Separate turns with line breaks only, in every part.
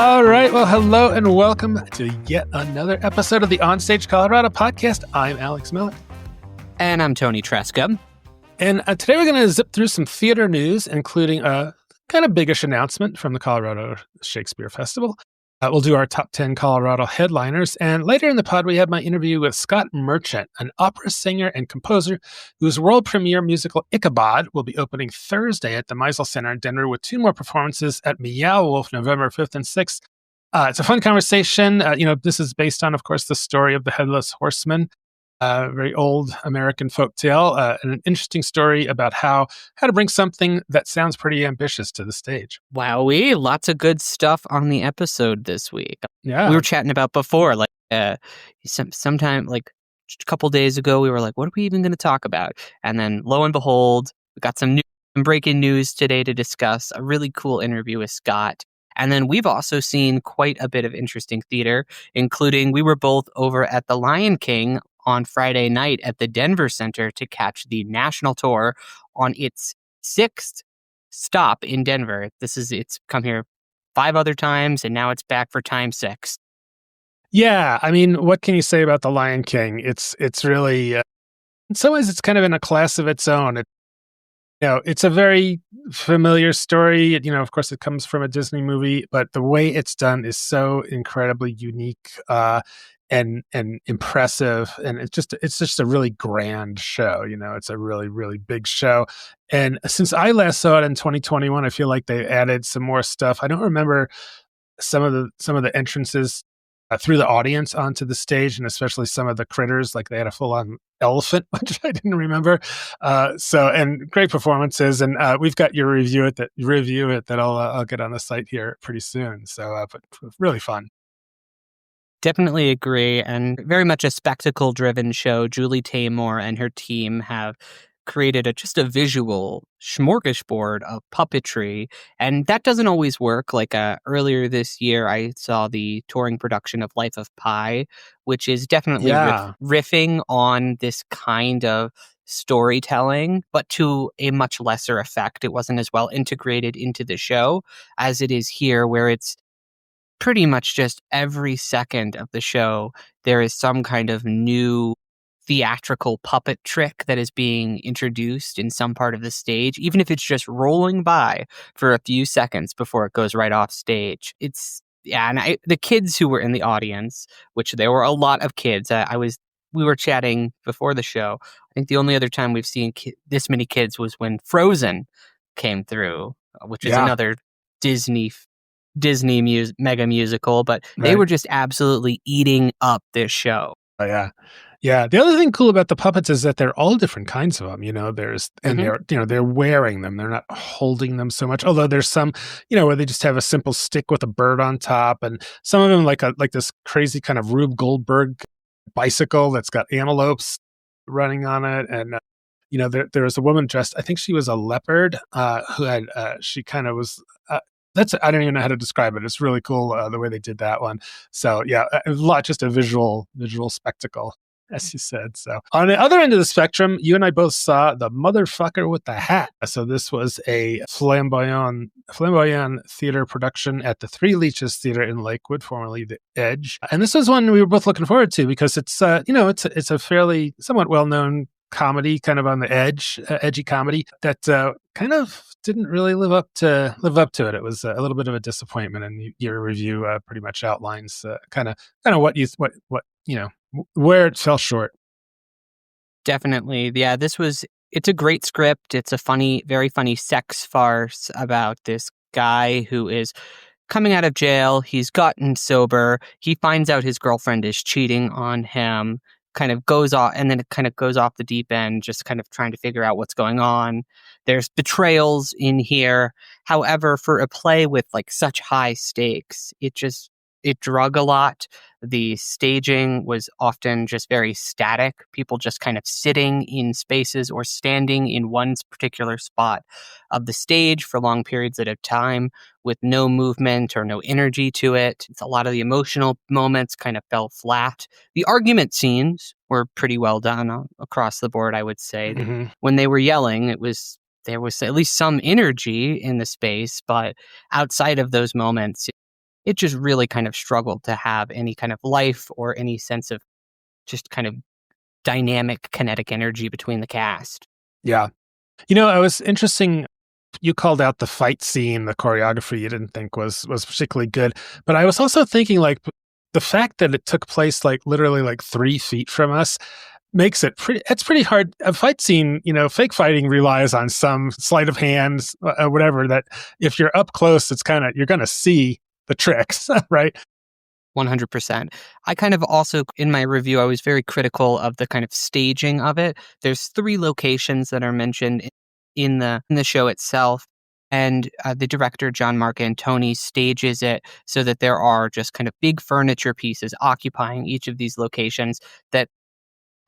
All right. Well, hello and welcome to yet another episode of the OnStage Colorado Podcast. I'm Alex Millett.
And I'm Toni Tresca.
And today we're going to zip through some theater news, including a kind of biggish announcement from the Colorado Shakespeare Festival. We'll do our top 10 Colorado headliners. And later in the pod, we have my interview with Scott Merchant, an opera singer and composer whose world premiere musical Ichabod will be opening Thursday at the Meisel Center in Denver with two more performances at Meow Wolf November 5th and 6th. It's a fun conversation. This is based on, of course, the story of the Headless Horseman, very old American folktale, and an interesting story about how to bring something that sounds pretty ambitious to the stage.
Wowee, lots of good stuff on the episode this week.
Yeah.
We were chatting about before, sometime like a couple days ago, we were like, what are we even going to talk about? And then lo and behold, we got some breaking news today to discuss, a really cool interview with Scott. And then we've also seen quite a bit of interesting theater, including we were both over at the Lion King on Friday night at the Denver Center to catch the national tour on its 6th stop in Denver. It's come here 5 other times, and now it's back for time 6.
Yeah, I mean, what can you say about the Lion King? It's really, in some ways, it's kind of in a class of its own. It's a very familiar story. Of course, it comes from a Disney movie, but the way it's done is so incredibly unique and impressive, and it's just a really grand show. It's a really, really big show. And since I last saw it in 2021, I feel like they added some more stuff. I don't remember some of the entrances through the audience onto the stage, and especially some of the critters, like they had a full-on elephant, which I didn't remember. And great performances, and we've got your review it that I'll get on the site here pretty soon. So, but really fun.
Definitely agree, and very much a spectacle-driven show. Julia Tobey and her team have created just a visual smorgasbord of puppetry, and that doesn't always work. Like earlier this year, I saw the touring production of Life of Pi, which is definitely riffing on this kind of storytelling, but to a much lesser effect. It wasn't as well integrated into the show as it is here, where it's pretty much just every second of the show, there is some kind of new theatrical puppet trick that is being introduced in some part of the stage, even if it's just rolling by for a few seconds before it goes right off stage. The kids who were in the audience, which there were a lot of kids, we were chatting before the show. I think the only other time we've seen this many kids was when Frozen came through, which is another Disney mega musical, but they were just absolutely eating up this show.
Oh, yeah. Yeah. The other thing cool about the puppets is that they're all different kinds of them. They're wearing them. They're not holding them so much. Although there's some, where they just have a simple stick with a bird on top, and some of them like this crazy kind of Rube Goldberg bicycle that's got antelopes running on it. And there was a woman dressed, I think she was a leopard, who had she kind of was. I don't even know how to describe it. It's really cool the way they did that one. So yeah, just a visual spectacle, as you said. So on the other end of the spectrum, you and I both saw The Motherfucker with the Hat. So this was a flamboyant theater production at the Three Leeches Theater in Lakewood, formerly the Edge. And this was one we were both looking forward to because it's a fairly somewhat well-known comedy, kind of on the edgy comedy that kind of didn't really live up to it. It was a little bit of a disappointment, and your review pretty much outlines kind of where it fell short.
Definitely, yeah. It's a great script. It's a very funny sex farce about this guy who is coming out of jail. He's gotten sober. He finds out his girlfriend is cheating on him. Kind of goes off, and then it kind of goes off the deep end, just kind of trying to figure out what's going on. There's betrayals in here. However, for a play with like such high stakes, it drug a lot. The staging was often just very static. People just kind of sitting in spaces or standing in one particular spot of the stage for long periods at a time with no movement or no energy to it. A lot of the emotional moments kind of fell flat. The argument scenes were pretty well done across the board, I would say. Mm-hmm. When they were yelling, there was at least some energy in the space, but outside of those moments, it just really kind of struggled to have any kind of life or any sense of just kind of dynamic kinetic energy between the cast.
Yeah. I was interesting. You called out the fight scene, the choreography you didn't think was particularly good. But I was also thinking like the fact that it took place like literally like 3 feet from us makes it's pretty hard. A fight scene, fake fighting relies on some sleight of hands, whatever, that if you're up close, you're going to see the tricks, right?
100%. I kind of also, in my review, I was very critical of the kind of staging of it. There's 3 locations that are mentioned in the show itself, and the director, John Mark Toni, stages it so that there are just kind of big furniture pieces occupying each of these locations that,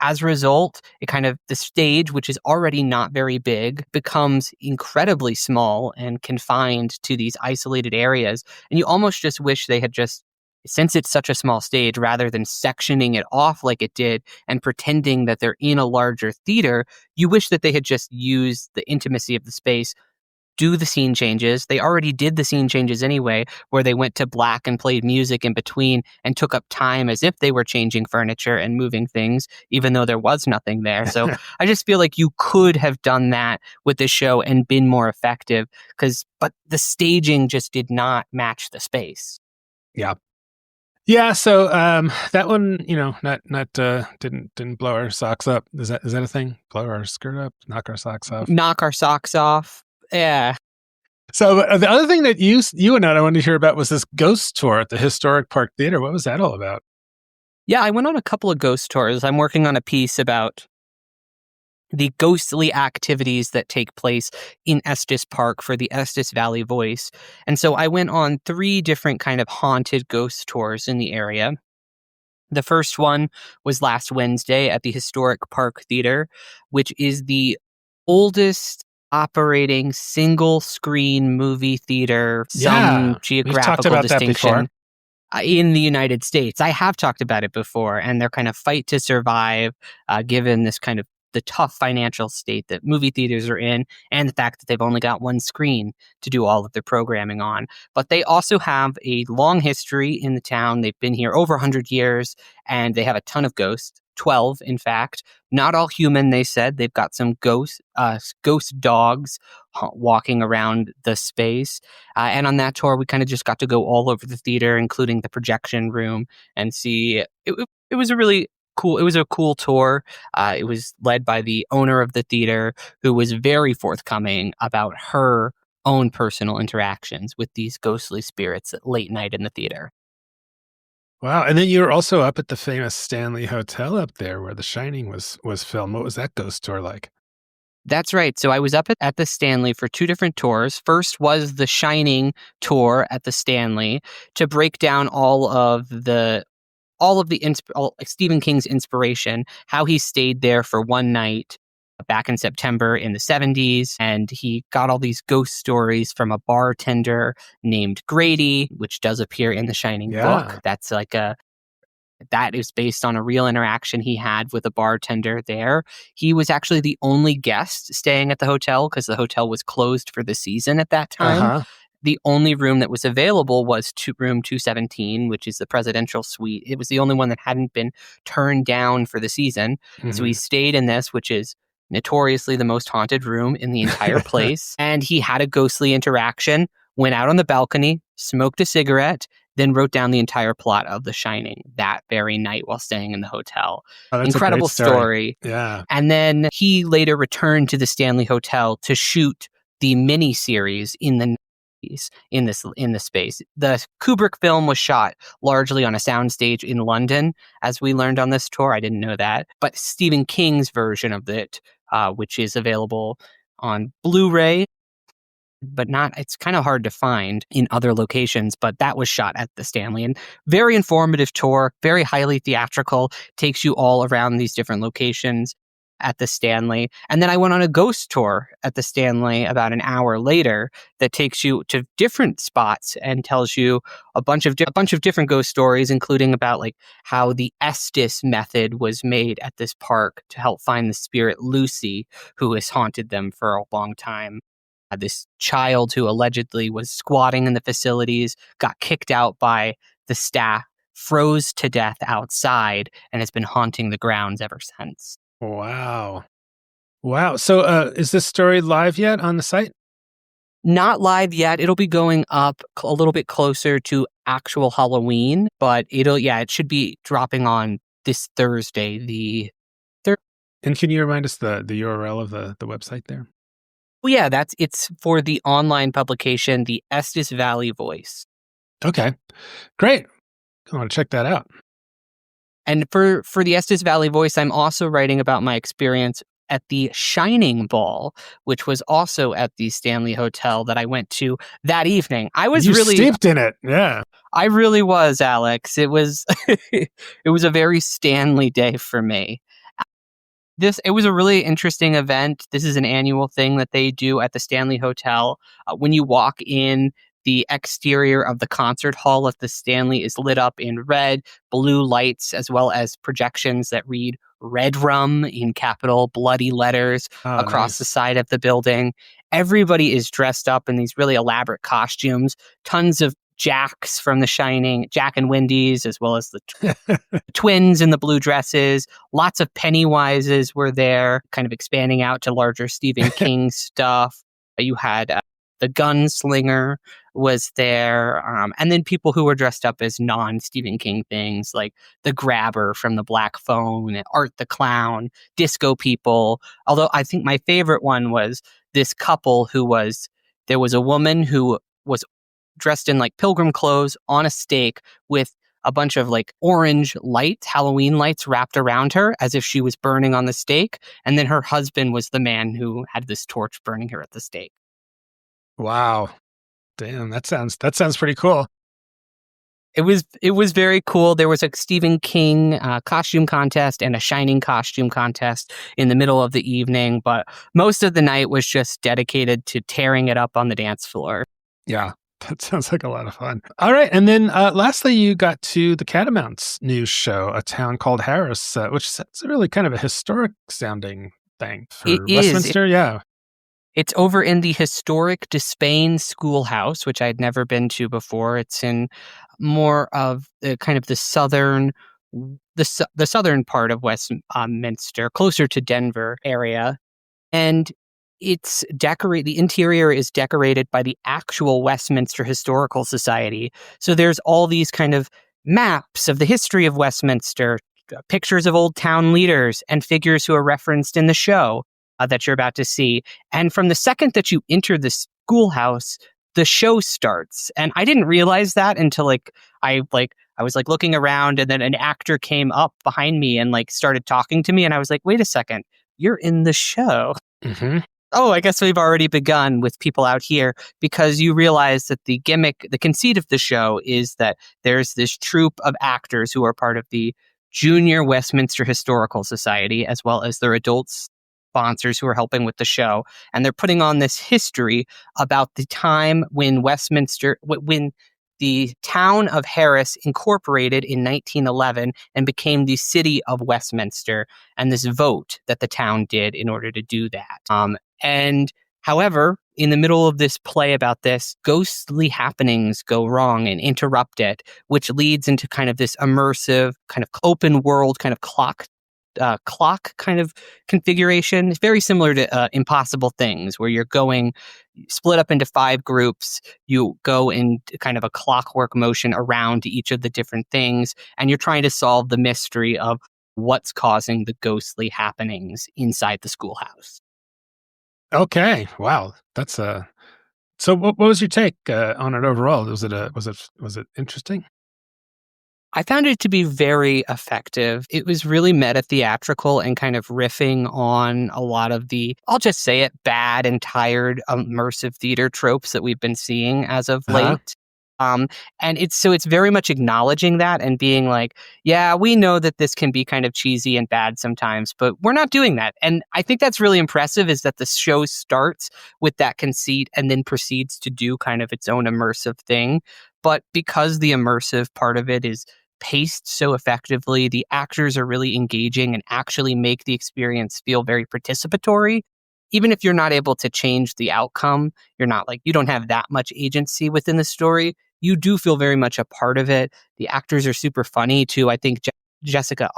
as a result, the stage, which is already not very big, becomes incredibly small and confined to these isolated areas. And you almost just wish they had just, since it's such a small stage, rather than sectioning it off like it did and pretending that they're in a larger theater, you wish that they had just used the intimacy of the space, do the scene changes. They already did the scene changes anyway, where they went to black and played music in between and took up time as if they were changing furniture and moving things, even though there was nothing there. So I just feel like you could have done that with this show and been more effective, but the staging just did not match the space.
Yeah. Yeah, so that one, didn't blow our socks up. Is that a thing? Blow our skirt up, knock our socks off.
Knock our socks off. Yeah.
So the other thing that you and I wanted to hear about was this ghost tour at the Historic Park Theater. What was that all about?
Yeah, I went on a couple of ghost tours. I'm working on a piece about the ghostly activities that take place in Estes Park for the Estes Valley Voice. And so I went on 3 different kind of haunted ghost tours in the area. The first one was last Wednesday at the Historic Park Theater, which is the oldest operating single screen movie theater, some geographical distinction in the United States. I have talked about it before, and their kind of fight to survive, given this kind of the tough financial state that movie theaters are in, and the fact that they've only got one screen to do all of their programming on. But they also have a long history in the town. They've been here over 100 years, and they have a ton of ghosts. 12, in fact. Not all human, they said. They've got some ghost dogs walking around the space. And on that tour, we kind of just got to go all over the theater, including the projection room, and see. It was a really cool. It was a cool tour. It was led by the owner of the theater, who was very forthcoming about her own personal interactions with these ghostly spirits at late night in the theater.
Wow. And then you were also up at the famous Stanley Hotel up there where The Shining was filmed. What was that ghost tour like?
That's right. So I was up at the Stanley for 2 different tours. First was the Shining tour at the Stanley to break down all of Stephen King's inspiration, how he stayed there for one night back in September in the 70s, and he got all these ghost stories from a bartender named Grady, which does appear in the Shining book. That is based on a real interaction he had with a bartender there. He was actually the only guest staying at the hotel because the hotel was closed for the season at that time.
Uh-huh.
The only room that was available was room 217, which is the presidential suite. It was the only one that hadn't been turned down for the season. Mm-hmm. So he stayed in this, which is notoriously the most haunted room in the entire place. And he had a ghostly interaction, went out on the balcony, smoked a cigarette, then wrote down the entire plot of The Shining that very night while staying in the hotel.
Oh,
incredible story.
Yeah.
And then he later returned to the Stanley Hotel to shoot the mini-series in the in the space. The Kubrick film was shot largely on a soundstage in London, as we learned on this tour. I didn't know that. But Stephen King's version of it, which is available on Blu-ray, but it's kind of hard to find in other locations, but that was shot at the Stanley. And very informative tour, very highly theatrical, takes you all around these different locations at the Stanley. And then I went on a ghost tour at the Stanley about an hour later that takes you to different spots and tells you a bunch of different ghost stories, including about like how the Estes method was made at this park to help find the spirit Lucy, who has haunted them for a long time. This child who allegedly was squatting in the facilities, got kicked out by the staff, froze to death outside, and has been haunting the grounds ever since.
Wow. Wow. So is this story live yet on the site?
Not live yet. It'll be going up a little bit closer to actual Halloween, but it should be dropping on this Thursday, the 3rd.
And can you remind us the URL of the website there?
Well, yeah, it's for the online publication, the Estes Valley Voice.
Okay, great. I want to check that out.
And for the Estes Valley Voice, I'm also writing about my experience at the Shining Ball, which was also at the Stanley Hotel that I went to that evening. I was really
steeped in it. Yeah.
I really was, Alex. It was it was a very Stanley day for me. It was a really interesting event. This is an annual thing that they do at the Stanley Hotel. When you walk in, the exterior of the concert hall at the Stanley is lit up in red, blue lights, as well as projections that read Red Rum in capital bloody letters across the side of the building. Everybody is dressed up in these really elaborate costumes. Tons of Jacks from The Shining, Jack and Wendy's, as well as the twins in the blue dresses. Lots of Pennywises were there, kind of expanding out to larger Stephen King stuff. You had the Gunslinger was there, and then people who were dressed up as non-Stephen King things, like the Grabber from The Black Phone, Art the Clown, Disco People. Although I think my favorite one was this couple there was a woman who was dressed in like pilgrim clothes on a stake with a bunch of like orange lights, Halloween lights wrapped around her as if she was burning on the stake. And then her husband was the man who had this torch burning her at the stake.
Wow. Damn, that sounds pretty cool.
It was very cool. There was a Stephen King costume contest and a Shining costume contest in the middle of the evening, but most of the night was just dedicated to tearing it up on the dance floor.
Yeah. That sounds like a lot of fun. All right. And then lastly, you got to the Catamounts news show, a town called Harris, which is really kind of a historic sounding thing for Westminster. Yeah.
It's over in the historic Despain Schoolhouse, which I'd never been to before. It's in more of kind of the southern part of Westminster, closer to Denver area. And the interior is decorated by the actual Westminster Historical Society. So there's all these kind of maps of the history of Westminster, pictures of old town leaders and figures who are referenced in the show that you're about to see. And from the second that you enter the schoolhouse, the show starts. And I didn't realize that until I was like looking around, and then an actor came up behind me and like started talking to me, and I was like, wait a second, you're in the show.
Mm-hmm.
Oh, I guess we've already begun with people out here, because you realize that the conceit of the show is that there's this troupe of actors who are part of the Junior Westminster Historical Society, as well as their adult sponsors who are helping with the show. And they're putting on this history about the time when when the town of Harris incorporated in 1911 and became the city of Westminster, and this vote that the town did in order to do that. However, in the middle of this play about this, ghostly happenings go wrong and interrupt it, which leads into kind of this immersive, kind of open world, kind of clock kind of configuration. It's very similar to Impossible Things, where you're going split up into 5 groups. You go in kind of a clockwork motion around each of the different things, and you're trying to solve the mystery of what's causing the ghostly happenings inside the schoolhouse.
Okay. Wow. That's So what was your take on it overall? Was it interesting?
I found it to be very effective. It was really meta theatrical and kind of riffing on a lot of the, I'll just say it, bad and tired immersive theater tropes that we've been seeing as of late. And it's very much acknowledging that and being like, yeah, we know that this can be kind of cheesy and bad sometimes, but we're not doing that. And I think that's really impressive, is that the show starts with that conceit and then proceeds to do kind of its own immersive thing. But because the immersive part of it is paced so effectively, the actors are really engaging and actually make the experience feel very participatory. even if you're not able to change the outcome, you don't have that much agency within the story. You do feel very much a part of it. The actors are super funny too. I think Jessica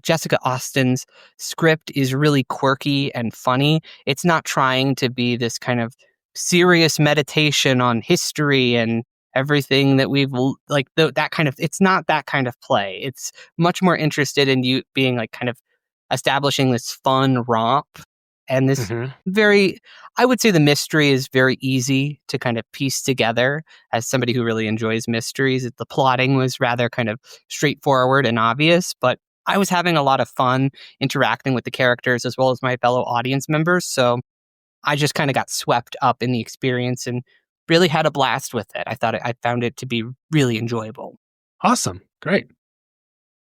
Jessica Austin's script is really quirky and funny. It's not trying to be this kind of serious meditation on history and everything that we've that kind of. It's not that kind of play. It's much more interested in you being like kind of establishing this fun romp and this I would say the mystery is very easy to kind of piece together as somebody who really enjoys mysteries. The plotting was rather kind of straightforward and obvious, but I was having a lot of fun interacting with the characters as well as my fellow audience members. So I just kind of got swept up in the experience and really had a blast with it. I found it to be really enjoyable.
Awesome. Great.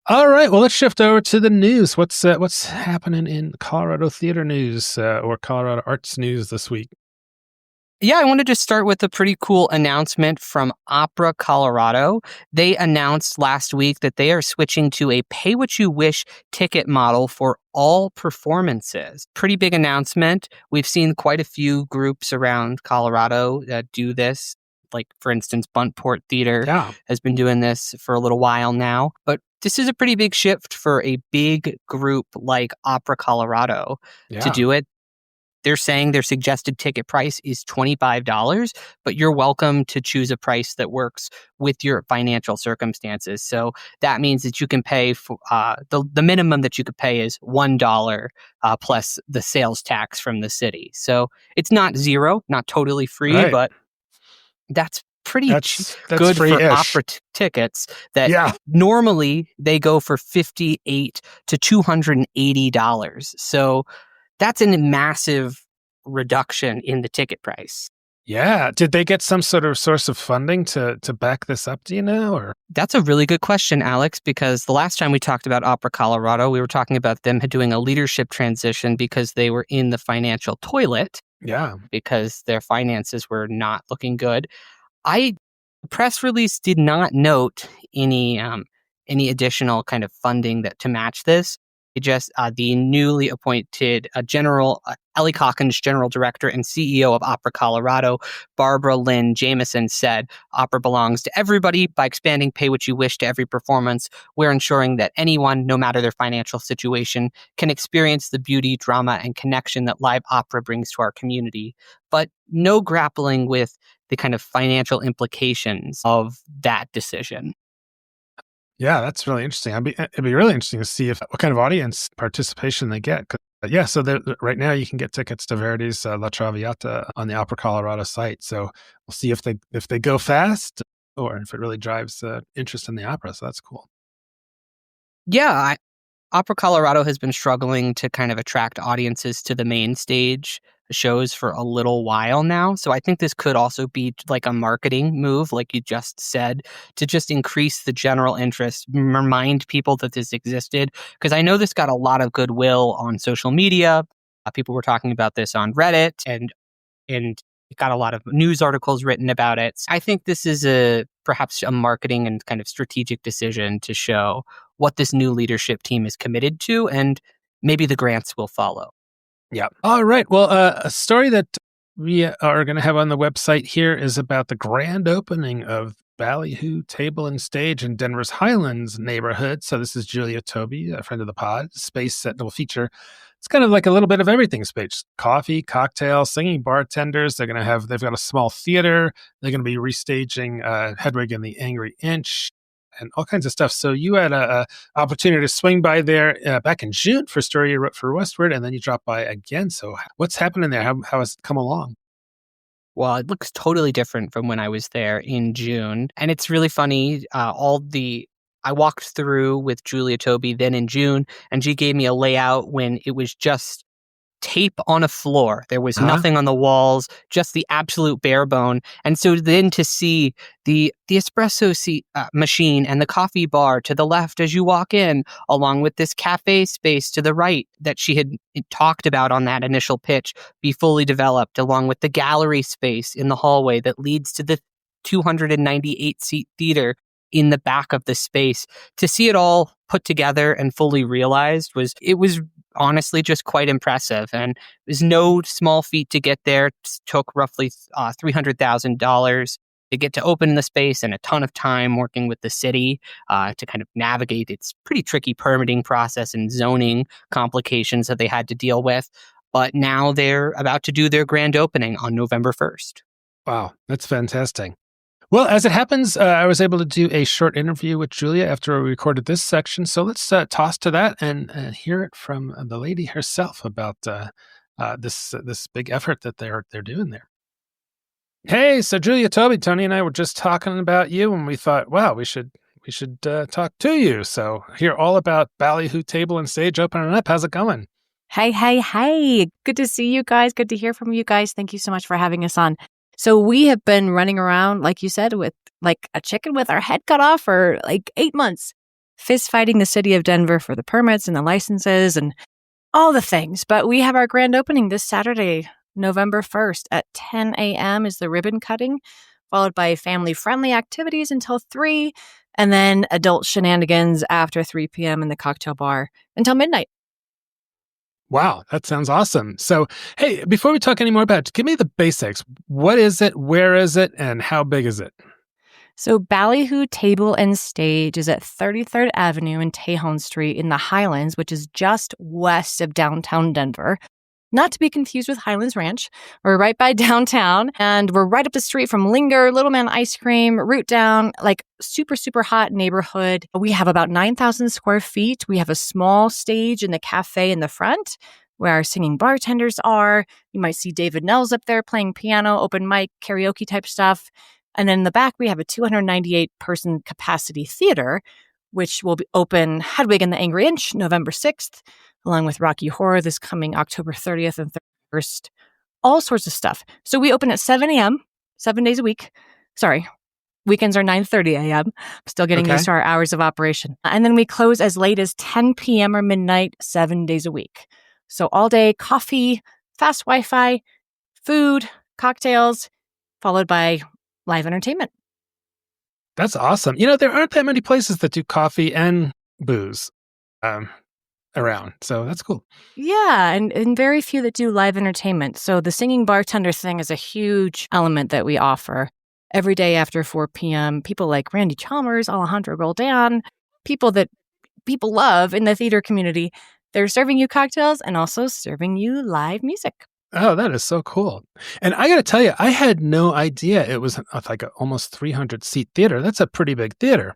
All right, well, let's shift over to the news. What's happening in Colorado theater news or Colorado arts news this week?
Yeah, I wanted to start with a pretty cool announcement from Opera Colorado. They announced last week that they are switching to a pay-what-you-wish ticket model for all performances. Pretty big announcement. We've seen quite a few groups around Colorado do this. Like, for instance, Buntport Theater has been doing this for a little while now. But this is a pretty big shift for a big group like Opera Colorado to do it. They're saying their suggested ticket price is $25, but you're welcome to choose a price that works with your financial circumstances. So that means that you can pay for the minimum that you could pay is $1 plus the sales tax from the city. So it's not zero, not totally free, but that's good for opera tickets that normally they go for $58 to $280. So that's a massive reduction in the ticket price.
Yeah. Did they get some sort of source of funding to back this up, do you know? Or
That's a really good question, Alex, because the last time we talked about Opera Colorado, we were talking about them doing a leadership transition because they were in the financial toilet.
Yeah.
Because their finances were not looking good. The press release did not note any additional kind of funding to match this. It just the newly appointed Ellie Calkins, General Director and CEO of Opera Colorado, Barbara Lynn Jameson, said, "Opera belongs to everybody. By expanding Pay What You Wish to every performance, we're ensuring that anyone, no matter their financial situation, can experience the beauty, drama, and connection that live opera brings to our community, but no grappling with the kind of financial implications of that decision."
Yeah, that's really interesting. It'd be really interesting to see what kind of audience participation they get. So right now you can get tickets to Verdi's La Traviata on the Opera Colorado site. So we'll see if they go fast or if it really drives interest in the opera. So that's cool.
Yeah, Opera Colorado has been struggling to kind of attract audiences to the main stage shows for a little while now. So I think this could also be like a marketing move, like you just said, to just increase the general interest, remind people that this existed. Because I know this got a lot of goodwill on social media. People were talking about this on Reddit and it got a lot of news articles written about it. I think this is perhaps a marketing and kind of strategic decision to show what this new leadership team is committed to, and maybe the grants will follow.
Yeah. All right. Well, a story that we are going to have on the website here is about the grand opening of Ballyhoo Table Stage in Denver's Highlands neighborhood. So this is Julia Tobey, a friend of the pod, space that will feature. It's kind of like a little bit of everything space: coffee, cocktails, singing bartenders. They've got a small theater. They're going to be restaging Hedwig and the Angry Inch and all kinds of stuff. So you had a opportunity to swing by there back in June for a story you wrote for Westward, and then you dropped by again. So what's happening there? How has it come along?
Well, it looks totally different from when I was there in June. And it's really funny. I walked through with Julia Tobey then in June, and she gave me a layout when it was just tape on a floor. There was nothing on the walls, just the absolute bare bone. And so then to see the espresso machine and the coffee bar to the left as you walk in, along with this cafe space to the right that she had talked about on that initial pitch, be fully developed, along with the gallery space in the hallway that leads to the 298-seat theater in the back of the space. To see it all put together and fully realized was honestly just quite impressive. And it was no small feat to get there. It took roughly $300,000 to get to open the space, and a ton of time working with the city to kind of navigate its pretty tricky permitting process and zoning complications that they had to deal with. But now they're about to do their grand opening on November 1st.
Wow, that's fantastic. Well, as it happens, I was able to do a short interview with Julia after we recorded this section. So let's toss to that and hear it from the lady herself about this big effort that they're doing there. Hey, so Julia Tobey, Toni and I were just talking about you, and we thought, wow, we should talk to you. So hear all about Ballyhoo Table Stage opening up. How's it going?
Hey. Good to see you guys. Good to hear from you guys. Thank you so much for having us on. So we have been running around, like you said, with like a chicken with our head cut off for like 8 months, fist fighting the city of Denver for the permits and the licenses and all the things. But we have our grand opening this Saturday, November 1st at 10 a.m. is the ribbon cutting, followed by family-friendly activities until 3, and then adult shenanigans after 3 p.m. in the cocktail bar until midnight.
Wow, that sounds awesome. So, hey, before we talk any more about it, give me the basics. What is it, where is it, and how big is it?
So Ballyhoo Table Stage is at 33rd Avenue and Tejon Street in the Highlands, which is just west of downtown Denver. Not to be confused with Highlands Ranch. We're right by downtown, and we're right up the street from Linger, Little Man Ice Cream, Root Down, like super, super hot neighborhood. We have about 9,000 square feet. We have a small stage in the cafe in the front where our singing bartenders are. You might see David Nels up there playing piano, open mic, karaoke type stuff. And then in the back, we have a 298-person capacity theater, which will be open Hedwig and the Angry Inch November 6th, along with Rocky Horror this coming October 30th and 31st. All sorts of stuff. So we open at 7 a.m., 7 days a week. Sorry, weekends are 9:30 a.m. I'm still getting used to our hours of operation. And then we close as late as 10 p.m. or midnight, 7 days a week. So all day coffee, fast Wi-Fi, food, cocktails, followed by live entertainment.
That's awesome. You know, there aren't that many places that do coffee and booze around. So that's cool.
Yeah, and very few that do live entertainment. So the singing bartender thing is a huge element that we offer. Every day after 4 p.m., people like Randy Chalmers, Alejandro Roldan, people that people love in the theater community, they're serving you cocktails and also serving you live music.
Oh, that is so cool. And I got to tell you, I had no idea it was like a almost 300-seat theater. That's a pretty big theater.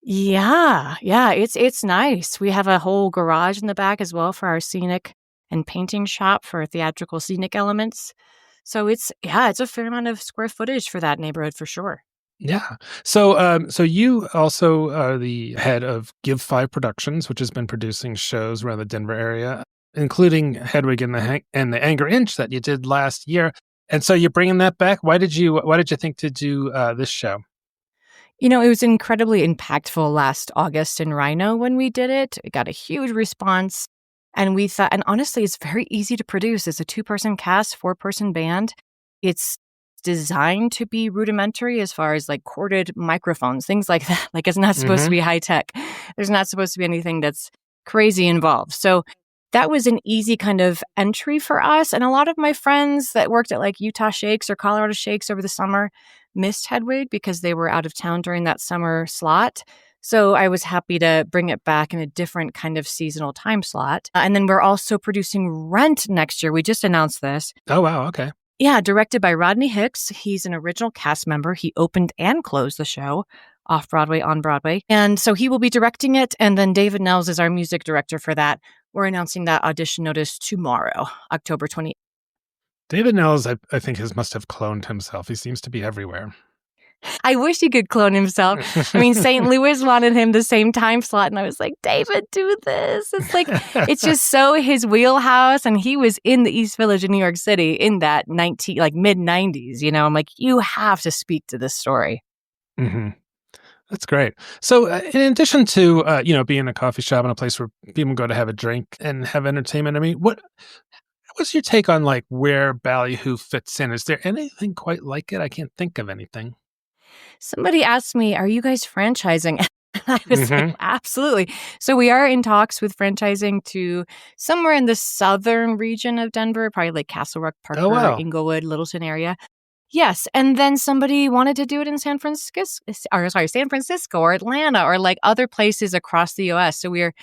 Yeah, it's nice. We have a whole garage in the back as well for our scenic and painting shop for theatrical scenic elements. So it's a fair amount of square footage for that neighborhood for sure.
Yeah. So you also are the head of Give 5 Productions, which has been producing shows around the Denver area, including Hedwig and the Anger Inch that you did last year. And so you're bringing that back. Why did you think to do this show?
You know, it was incredibly impactful last August in Rhino when we did it. It got a huge response. And we thought, and honestly, it's very easy to produce. It's a 2-person cast, 4-person band. It's designed to be rudimentary as far as like corded microphones, things like that. Like it's not supposed to be high tech. There's not supposed to be anything that's crazy involved. So that was an easy kind of entry for us. And a lot of my friends that worked at like Utah Shakes or Colorado Shakes over the summer missed Hedwig because they were out of town during that summer slot. So I was happy to bring it back in a different kind of seasonal time slot. And then we're also producing Rent next year. We just announced this.
Oh, wow. Okay.
Yeah, directed by Rodney Hicks. He's an original cast member. He opened and closed the show off-Broadway, on Broadway. And so he will be directing it. And then David Nels is our music director for that. We're announcing that audition notice tomorrow, October 28th.
David Nels, I think, must have cloned himself. He seems to be everywhere.
I wish he could clone himself. I mean, St. Louis wanted him the same time slot. And I was like, David, do this. It's like, it's just so his wheelhouse. And he was in the East Village of New York City in that mid-90s. You know, I'm like, you have to speak to this story.
Mm-hmm. That's great. So in addition to, being a coffee shop and a place where people go to have a drink and have entertainment, I mean, what's your take on like where Ballyhoo fits in? Is there anything quite like it? I can't think of anything.
Somebody asked me, are you guys franchising? I was like, absolutely. So we are in talks with franchising to somewhere in the southern region of Denver, probably like Castle Rock, Parker,
Oh, wow.
Inglewood, Littleton area. Yes. And then somebody wanted to do it in San Francisco or Atlanta or like other places across the US. So we are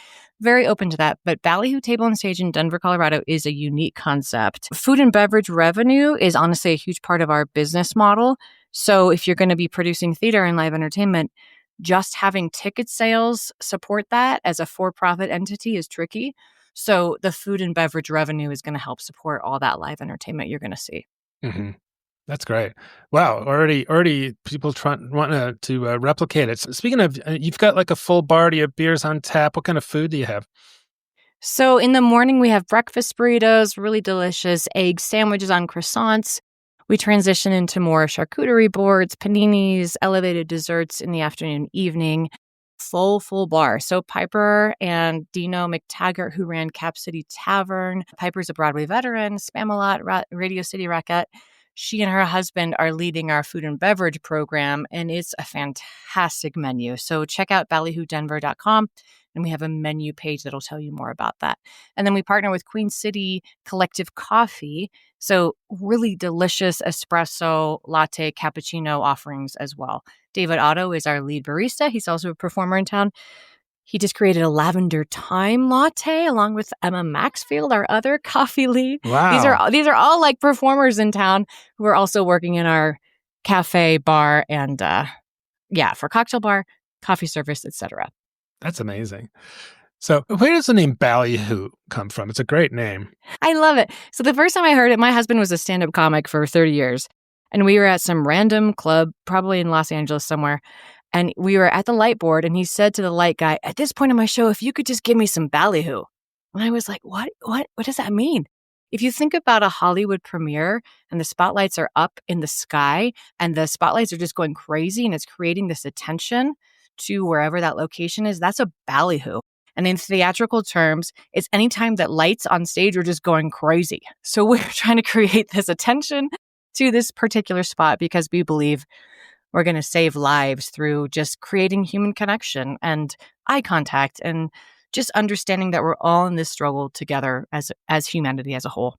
very open to that. But Ballyhoo Table and Stage in Denver, Colorado is a unique concept. Food and beverage revenue is honestly a huge part of our business model. So if you're going to be producing theater and live entertainment, just having ticket sales support that as a for-profit entity is tricky. So the food and beverage revenue is going to help support all that live entertainment you're going to see.
Mm-hmm. That's great. Wow. Already people want to replicate it. So speaking of, you've got like a full bar. Do you have beers on tap? What kind of food do you have?
So in the morning, we have breakfast burritos, really delicious egg sandwiches on croissants. We transition into more charcuterie boards, paninis, elevated desserts in the afternoon, evening. Full bar. So Piper and Dino McTaggart, who ran Cap City Tavern. Piper's a Broadway veteran, Spamalot, Radio City Rockette. She and her husband are leading our food and beverage program, and it's a fantastic menu. So check out ballyhoodenver.com, and we have a menu page that'll tell you more about that. And then we partner with Queen City Collective Coffee, so really delicious espresso, latte, cappuccino offerings as well. David Otto is our lead barista. He's also a performer in town. He just created a lavender thyme latte along with Emma Maxfield, our other coffee lead.
Wow.
These are all like performers in town who are also working in our cafe, bar, and for cocktail bar, coffee service, etc.
That's amazing. So where does the name Ballyhoo come from? It's a great name.
I love it. So the first time I heard it, my husband was a stand-up comic for 30 years. And we were at some random club, probably in Los Angeles somewhere. And we were at the light board, and he said to the light guy, at this point in my show, if you could just give me some ballyhoo. And I was like, what does that mean? If you think about a Hollywood premiere and the spotlights are up in the sky and the spotlights are just going crazy and it's creating this attention to wherever that location is, that's a ballyhoo. And in theatrical terms, it's anytime that lights on stage are just going crazy. So we're trying to create this attention to this particular spot because we believe we're going to save lives through just creating human connection and eye contact and just understanding that we're all in this struggle together as humanity as a whole.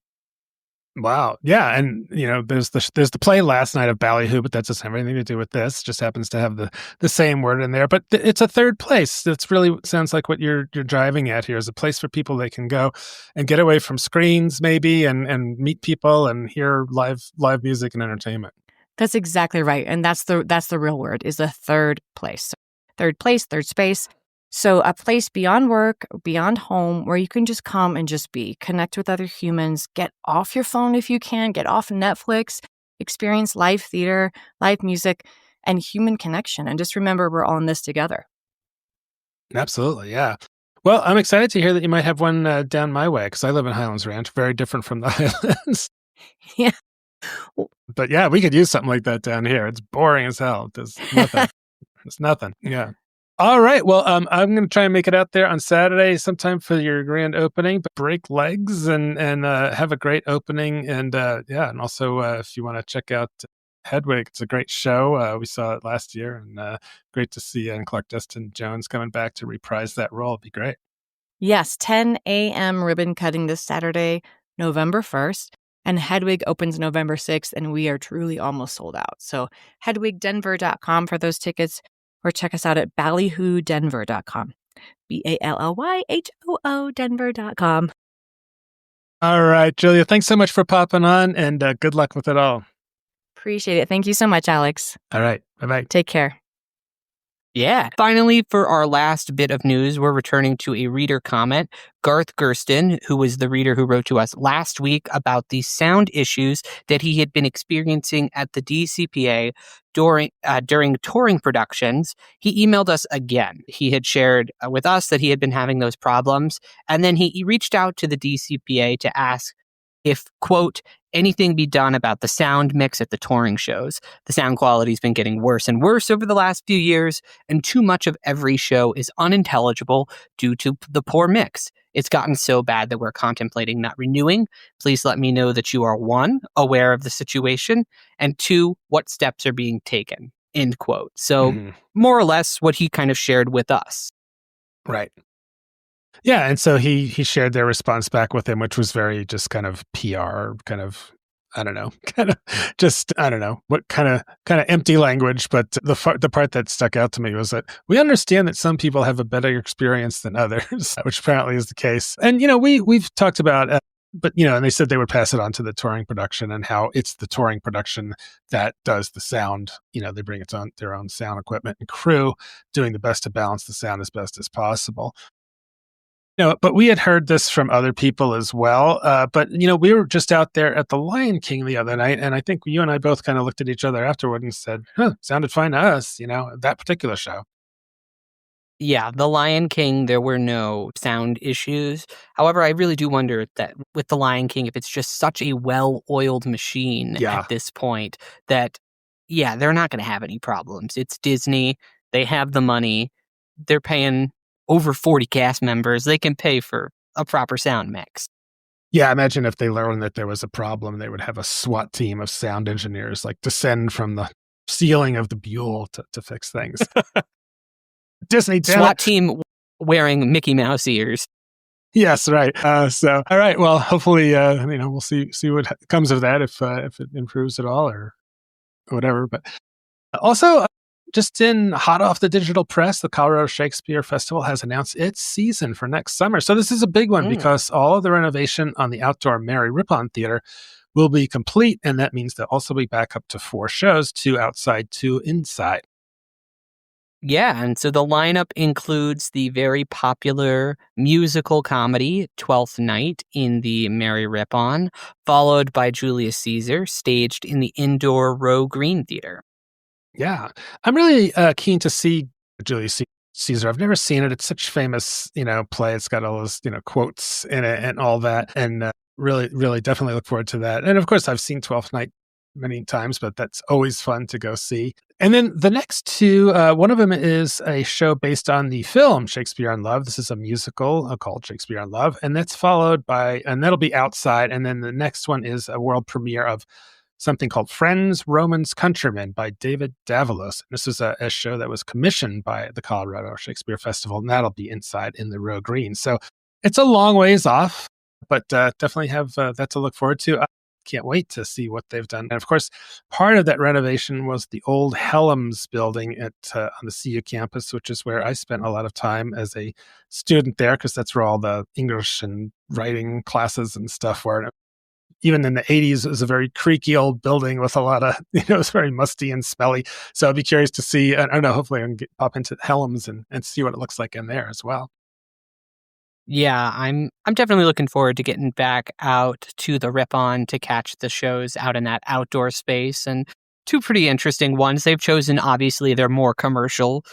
Wow. Yeah. And, there's the play last night of Ballyhoo, but that doesn't have anything to do with this. Just happens to have the same word in there. But it's a third place. That's really sounds like what you're driving at here is a place for people they can go and get away from screens maybe and meet people and hear live music and entertainment.
That's exactly right. And that's the real word is a third place. Third place, third space. So a place beyond work, beyond home, where you can just come and just be, connect with other humans, get off your phone if you can, get off Netflix, experience live theater, live music, and human connection. And just remember, we're all in this together.
Absolutely. Yeah. Well, I'm excited to hear that you might have one down my way because I live in Highlands Ranch, very different from the Highlands.
Yeah.
But yeah, we could use something like that down here. It's boring as hell. There's nothing. It's nothing. Yeah. All right. Well, I'm going to try and make it out there on Saturday sometime for your grand opening. But break legs and have a great opening. And and also if you want to check out Hedwig, it's a great show. We saw it last year, and great to see Clark Destin Jones coming back to reprise that role. It'd be great.
Yes, 10 a.m. ribbon cutting this Saturday, November 1st. And Hedwig opens November 6th, and we are truly almost sold out. So hedwigdenver.com for those tickets, or check us out at ballyhoodenver.com. BALLYHOO Denver.com.
All right, Julia, thanks so much for popping on, and good luck with it all.
Appreciate it. Thank you so much, Alex.
All right. Bye-bye.
Take care.
Yeah. Finally, for our last bit of news, we're returning to a reader comment. Garth Gersten, who was the reader who wrote to us last week about the sound issues that he had been experiencing at the DCPA during touring productions, he emailed us again. He had shared with us that he had been having those problems, and then he reached out to the DCPA to ask if, quote, anything be done about the sound mix at the touring shows. The sound quality's been getting worse and worse over the last few years, and too much of every show is unintelligible due to the poor mix. It's gotten so bad that we're contemplating not renewing. Please let me know that you are, 1, aware of the situation, and 2, what steps are being taken. end quote. So
Mhm.
more or less what he kind of shared with us.
Right. Yeah, and so he shared their response back with him, which was very just kind of PR, kind of I don't know, kind of just I don't know what kind of empty language. But the part that stuck out to me was that we understand that some people have a better experience than others, which apparently is the case. And we've talked about. But and they said they would pass it on to the touring production and how it's the touring production that does the sound. They bring its own their own sound equipment and crew, doing the best to balance the sound as best as possible. But we had heard this from other people as well. But we were just out there at the Lion King the other night, and I think you and I both kind of looked at each other afterward and said, "Huh, sounded fine to us." That particular show.
Yeah, The Lion King, there were no sound issues. However, I really do wonder that with The Lion King, if it's just such a well-oiled machine at
Yeah,
this point that, yeah, they're not going to have any problems. It's Disney. They have the money. They're paying over 40 cast members. They can pay for a proper sound mix.
yeah. Imagine if they learned that there was a problem, they would have a SWAT team of sound engineers like descend from the ceiling of the Buell to fix things. Disney, damn
SWAT
it.
team wearing Mickey Mouse ears.
Yes, right. So, all right. Well, hopefully, we'll see what comes of that if it improves at all or whatever. But also, just in hot off the digital press, the Colorado Shakespeare Festival has announced its season for next summer. So this is a big one because all of the renovation on the outdoor Mary Rippon Theater will be complete, and that means they'll also be back up to 4 shows, 2 outside, 2 inside.
Yeah, and so the lineup includes the very popular musical comedy Twelfth Night in the Mary Rippon, followed by Julius Caesar, staged in the indoor Row Green Theater.
Yeah, I'm really keen to see Julius Caesar. I've never seen it. It's such a famous, play. It's got all those, quotes in it and all that. And really, really definitely look forward to that. And of course, I've seen Twelfth Night many times, but that's always fun to go see. And then the next 2, one of them is a show based on the film Shakespeare in Love. This is a musical called Shakespeare in Love. And that's followed by, and that'll be outside. And then the next one is a world premiere of something called Friends, Romans, Countrymen by David Davalos. This is a show that was commissioned by the Colorado Shakespeare Festival, and that'll be inside in the Row Green. So it's a long ways off, but definitely have that to look forward to. I can't wait to see what they've done. And of course, part of that renovation was the old Helms building on the CU campus, which is where I spent a lot of time as a student there, because that's where all the English and writing classes and stuff were. Even in the 80s, it was a very creaky old building with a lot of, it was very musty and smelly. So I'd be curious to see, I don't know, hopefully I can pop into Helms and see what it looks like in there as well.
Yeah, I'm definitely looking forward to getting back out to the Rippon to catch the shows out in that outdoor space. And 2 pretty interesting ones. They've chosen, obviously, their more commercial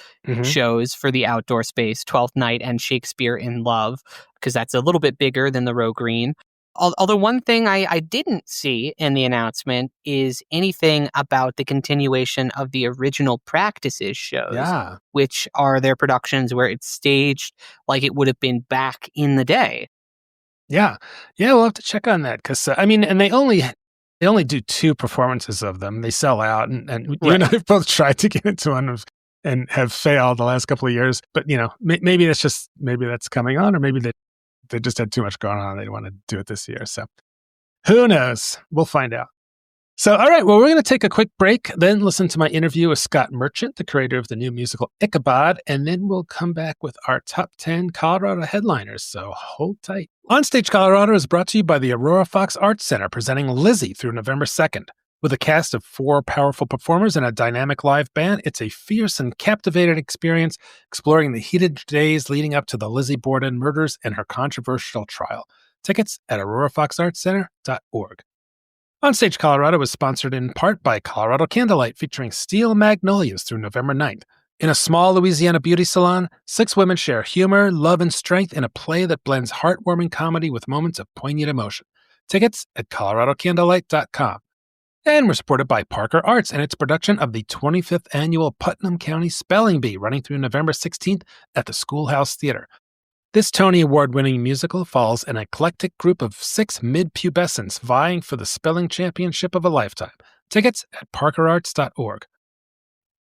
shows for the outdoor space, Twelfth Night and Shakespeare in Love, because that's a little bit bigger than the Row Green. Although one thing I didn't see in the announcement is anything about the continuation of the original Practices shows,
Yeah.
which are their productions where it's staged like it would have been back in the day.
Yeah. Yeah, we'll have to check on that because, and they only do 2 performances of them. They sell out, and you and I have both tried to get into one and have failed the last couple of years. But, maybe that's coming on, or maybe they just had too much going on. They didn't want to do it this year. So who knows? We'll find out. So, all right. Well, we're going to take a quick break, then listen to my interview with Scott Merchant, the creator of the new musical Ichabod, and then we'll come back with our top 10 Colorado headliners. So hold tight. OnStage Colorado is brought to you by the Aurora Fox Arts Center, presenting Lizzie through November 2nd. With a cast of 4 powerful performers and a dynamic live band, it's a fierce and captivating experience exploring the heated days leading up to the Lizzie Borden murders and her controversial trial. Tickets at aurorafoxartscenter.org. OnStage Colorado is sponsored in part by Colorado Candlelight, featuring Steel Magnolias through November 9th. In a small Louisiana beauty salon, 6 women share humor, love, and strength in a play that blends heartwarming comedy with moments of poignant emotion. Tickets at coloradocandlelight.com. And we're supported by Parker Arts and its production of the 25th Annual Putnam County Spelling Bee, running through November 16th at the Schoolhouse Theater. This Toni Award-winning musical follows an eclectic group of 6 mid-pubescents vying for the spelling championship of a lifetime. Tickets at parkerarts.org.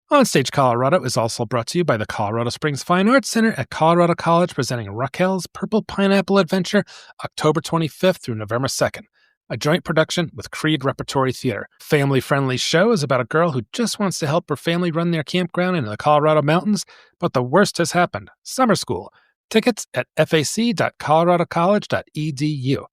OnStage Colorado is also brought to you by the Colorado Springs Fine Arts Center at Colorado College, presenting Raquel's Purple Pineapple Adventure, October 25th through November 2nd. A joint production with Creed Repertory Theater. Family-friendly show is about a girl who just wants to help her family run their campground in the Colorado mountains, but the worst has happened. Summer school. Tickets at fac.coloradocollege.edu.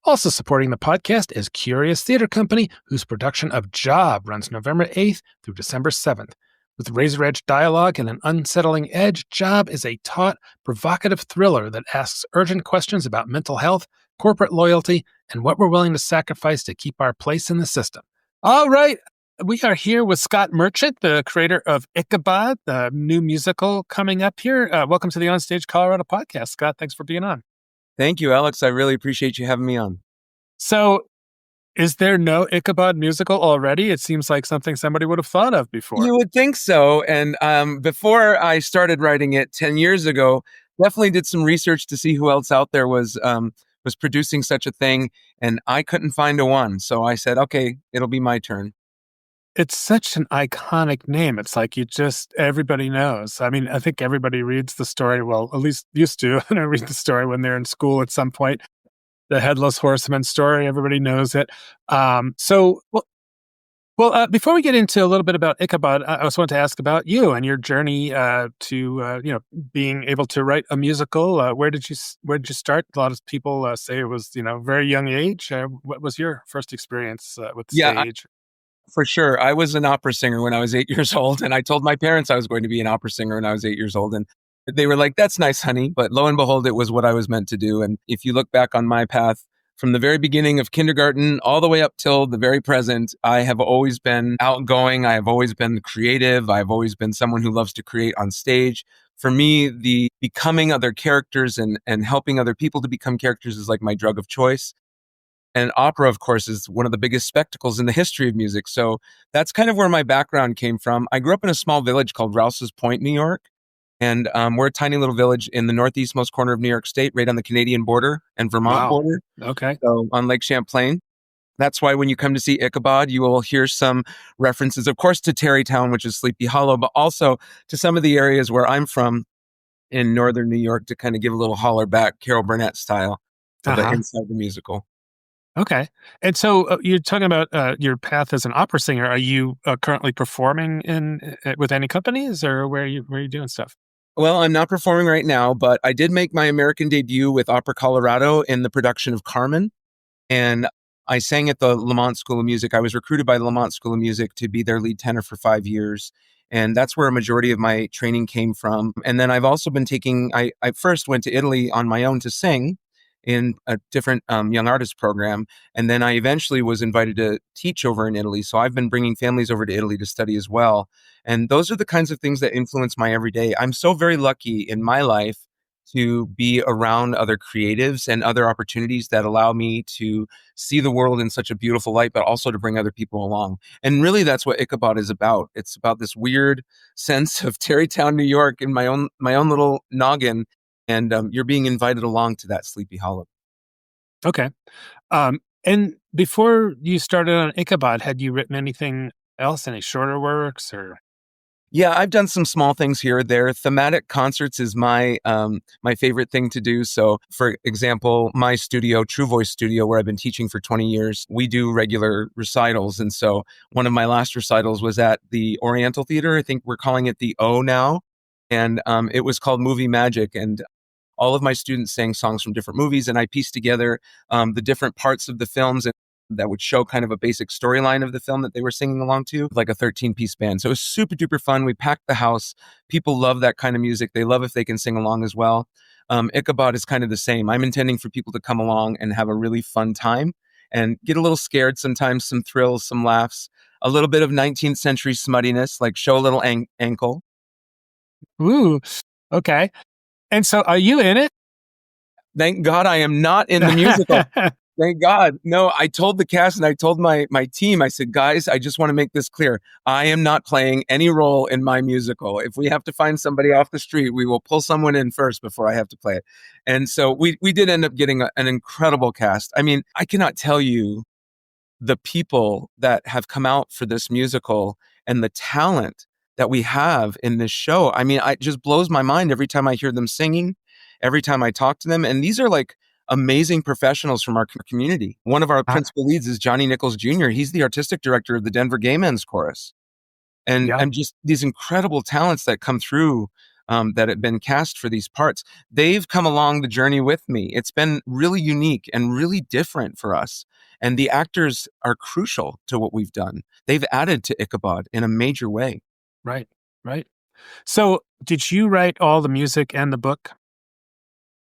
Also supporting the podcast is Curious Theater Company, whose production of Job runs November 8th through December 7th. With razor-edge dialogue and an unsettling edge, Job is a taut, provocative thriller that asks urgent questions about mental health, corporate loyalty, and what we're willing to sacrifice to keep our place in the system. All right, we are here with Scott Merchant, the creator of Ichabod, the new musical coming up here. Welcome to the OnStage Colorado Podcast, Scott. Thanks for being on.
Thank you, Alex. I really appreciate you having me on.
So, is there no Ichabod musical already? It seems like something somebody would have thought of before.
You would think so. And before I started writing it 10 years ago, definitely did some research to see who else out there was producing such a thing. And I couldn't find a one. So I said, okay, it'll be my turn.
It's such an iconic name. It's like everybody knows. I mean, I think everybody reads the story. Well, at least used to read the story when they're in school at some point. The Headless Horseman story, everybody knows it. Before we get into a little bit about Ichabod, I also want to ask about you and your journey to being able to write a musical. Where did you start? A lot of people say it was very young age. What was your first experience with stage?
For sure. I was an opera singer when I was 8 years old, and I told my parents I was going to be an opera singer when I was 8 years old, and they were like, "That's nice, honey." But lo and behold, it was what I was meant to do. And if you look back on my path from the very beginning of kindergarten all the way up till the very present, I have always been outgoing. I have always been creative. I've always been someone who loves to create on stage. For me, the becoming other characters and helping other people to become characters is like my drug of choice. And opera, of course, is one of the biggest spectacles in the history of music. So that's kind of where my background came from. I grew up in a small village called Rouse's Point, New York. And we're a tiny little village in the northeastmost corner of New York State, right on the Canadian border and Vermont border.
Okay.
So on Lake Champlain. That's why when you come to see Ichabod, you will hear some references, of course, to Tarrytown, which is Sleepy Hollow, but also to some of the areas where I'm from in northern New York to kind of give a little holler back, Carol Burnett style, but inside the musical.
Okay. And so you're talking about your path as an opera singer. Are you currently performing with any companies, or where are you doing stuff?
Well, I'm not performing right now, but I did make my American debut with Opera Colorado in the production of Carmen. And I sang at the Lamont School of Music. I was recruited by the Lamont School of Music to be their lead tenor for 5 years. And that's where a majority of my training came from. And then I've also been I first went to Italy on my own to sing in a different young artist program. And then I eventually was invited to teach over in Italy. So I've been bringing families over to Italy to study as well. And those are the kinds of things that influence my everyday. I'm so very lucky in my life to be around other creatives and other opportunities that allow me to see the world in such a beautiful light, but also to bring other people along. And really, that's what Ichabod is about. It's about this weird sense of Tarrytown, New York in my own little noggin. And you're being invited along to that Sleepy Hollow.
Okay. And before you started on Ichabod, had you written anything else, any shorter works or?
Yeah, I've done some small things here or there. Thematic concerts is my favorite thing to do. So, for example, my studio, True Voice Studio, where I've been teaching for 20 years, we do regular recitals. And so one of my last recitals was at the Oriental Theater. I think we're calling it the O now. And it was called Movie Magic. And all of my students sang songs from different movies, and I pieced together the different parts of the films that would show kind of a basic storyline of the film that they were singing along to, like a 13-piece band. So it was super duper fun. We packed the house. People love that kind of music. They love if they can sing along as well. Ichabod is kind of the same. I'm intending for people to come along and have a really fun time and get a little scared sometimes, some thrills, some laughs, a little bit of 19th century smuttiness, like show a little ankle.
Ooh, okay. And so are you in it?
Thank God I am not in the musical. Thank God. No, I told the cast and I told my team, I said, guys, I just want to make this clear. I am not playing any role in my musical. If we have to find somebody off the street, we will pull someone in first before I have to play it. And so we did end up getting an incredible cast. I mean, I cannot tell you the people that have come out for this musical and the talent that we have in this show. I mean, it just blows my mind every time I hear them singing, every time I talk to them. And these are like amazing professionals from our community. One of our principal leads is Johnny Nichols Jr. He's the artistic director of the Denver Gay Men's Chorus. And just these incredible talents that come through that have been cast for these parts. They've come along the journey with me. It's been really unique and really different for us. And the actors are crucial to what we've done. They've added to Ichabod in a major way.
Right, right. So did you write all the music and the book?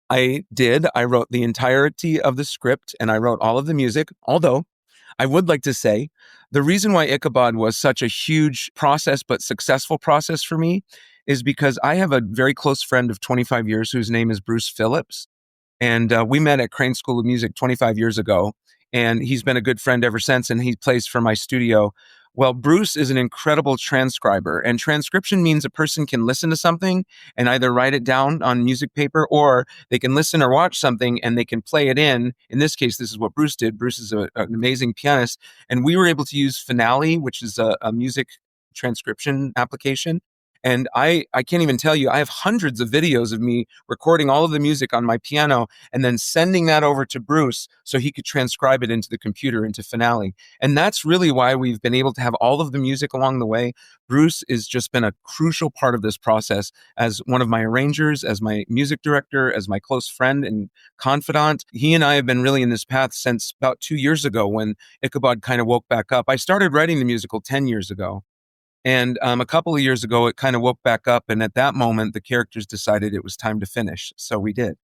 I did. I wrote the entirety of the script and I wrote all of the music, although I would like to say the reason why Ichabod was such a huge process, but successful process for me is because I have a very close friend of 25 years whose name is Bruce Phillips. And we met at Crane School of Music 25 years ago. And he's been a good friend ever since. And he plays for my studio. Well, Bruce is an incredible transcriber. And transcription means a person can listen to something and either write it down on music paper, or they can listen or watch something and they can play it in. In this case, this is what Bruce did. Bruce is an amazing pianist. And we were able to use Finale, which is a music transcription application. And I can't even tell you, I have hundreds of videos of me recording all of the music on my piano and then sending that over to Bruce so he could transcribe it into the computer, into Finale. And that's really why we've been able to have all of the music along the way. Bruce has just been a crucial part of this process as one of my arrangers, as my music director, as my close friend and confidant. He and I have been really in this path since about 2 years ago when Ichabod kind of woke back up. I started writing the musical 10 years ago. And a couple of years ago, it kind of woke back up. And at that moment, the characters decided it was time to finish. So we did.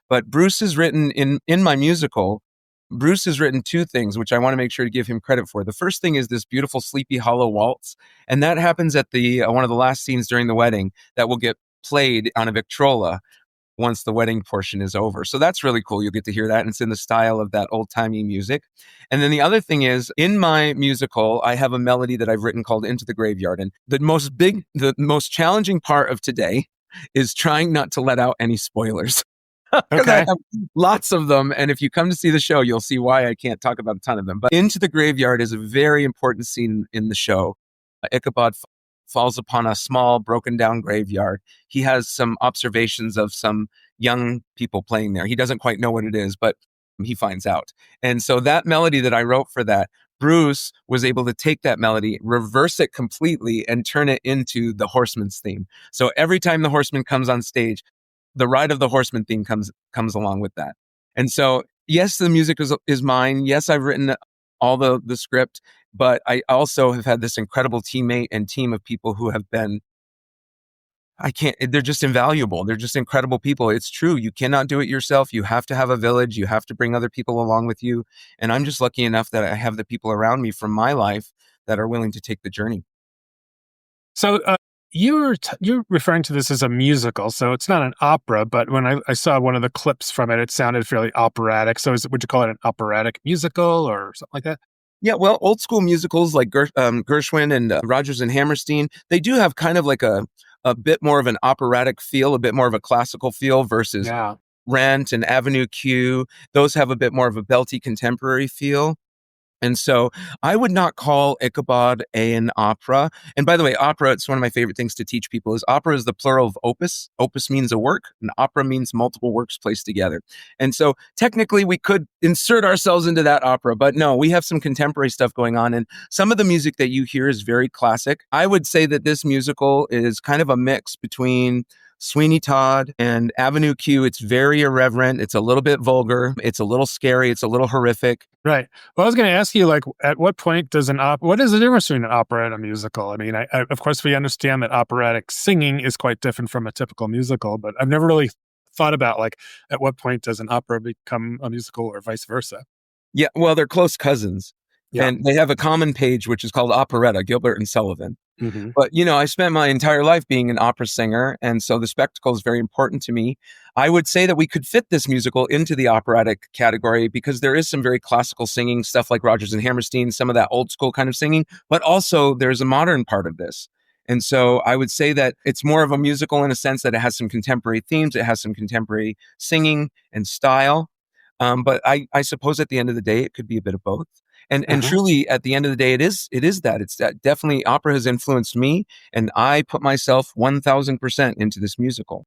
But Bruce has written in my musical, Bruce has written two things, which I want to make sure to give him credit for. The first thing is this beautiful Sleepy Hollow waltz. And that happens at the one of the last scenes during the wedding that will get played on a Victrola once the wedding portion is over. So that's really cool. You'll get to hear that. And it's in the style of that old-timey music. And then the other thing is, in my musical, I have a melody that I've written called Into the Graveyard. And the most challenging part of today is trying not to let out any spoilers. Because I have lots of them. And if you come to see the show, you'll see why I can't talk about a ton of them. But Into the Graveyard is a very important scene in the show. Ichabod falls upon a small, broken down graveyard. He has some observations of some young people playing there. He doesn't quite know what it is, but he finds out. And so that melody that I wrote for that, Bruce was able to take that melody, reverse it completely, and turn it into the Horseman's theme. So every time the Horseman comes on stage, the Ride of the Horseman theme comes along with that. And so, yes, the music is mine. Yes, I've written all the script, but I also have had this incredible teammate and team of people who have been, they're just invaluable. They're just incredible people. It's true. You cannot do it yourself. You have to have a village. You have to bring other people along with you. And I'm just lucky enough that I have the people around me from my life that are willing to take the journey.
So you're referring to this as a musical, so it's not an opera, but when I saw one of the clips from it, it sounded fairly operatic. So would you call it an operatic musical or something like that?
Yeah, well, old school musicals like Gershwin and Rodgers and Hammerstein, they do have kind of like a bit more of an operatic feel, a bit more of a classical feel versus Rent and Avenue Q. Those have a bit more of a belty contemporary feel. And so I would not call Ichabod an opera. And by the way, opera, it's one of my favorite things to teach people, is opera is the plural of opus. Opus means a work, and opera means multiple works placed together. And so technically we could insert ourselves into that opera, but no, we have some contemporary stuff going on. And some of the music that you hear is very classic. I would say that this musical is kind of a mix between Sweeney Todd and Avenue Q. It's very irreverent. It's a little bit vulgar. It's a little scary. It's a little horrific.
Right. Well, I was going to ask you, like, at what point does what is the difference between an opera and a musical? I mean, I of course, we understand that operatic singing is quite different from a typical musical, but I've never really thought about, like, at what point does an opera become a musical or vice versa?
Yeah, well, they're close cousins.
Yeah.
And they have a common page, which is called Operetta, Gilbert and Sullivan.
Mm-hmm.
But, I spent my entire life being an opera singer. And so the spectacle is very important to me. I would say that we could fit this musical into the operatic category because there is some very classical singing, stuff like Rodgers and Hammerstein, some of that old school kind of singing, but also there's a modern part of this. And so I would say that it's more of a musical in a sense that it has some contemporary themes. It has some contemporary singing and style. But I suppose at the end of the day, it could be a bit of both. And
Mhm.
truly, at the end of the day, it is that. It's that definitely opera has influenced me, and I put myself 1,000% into this musical.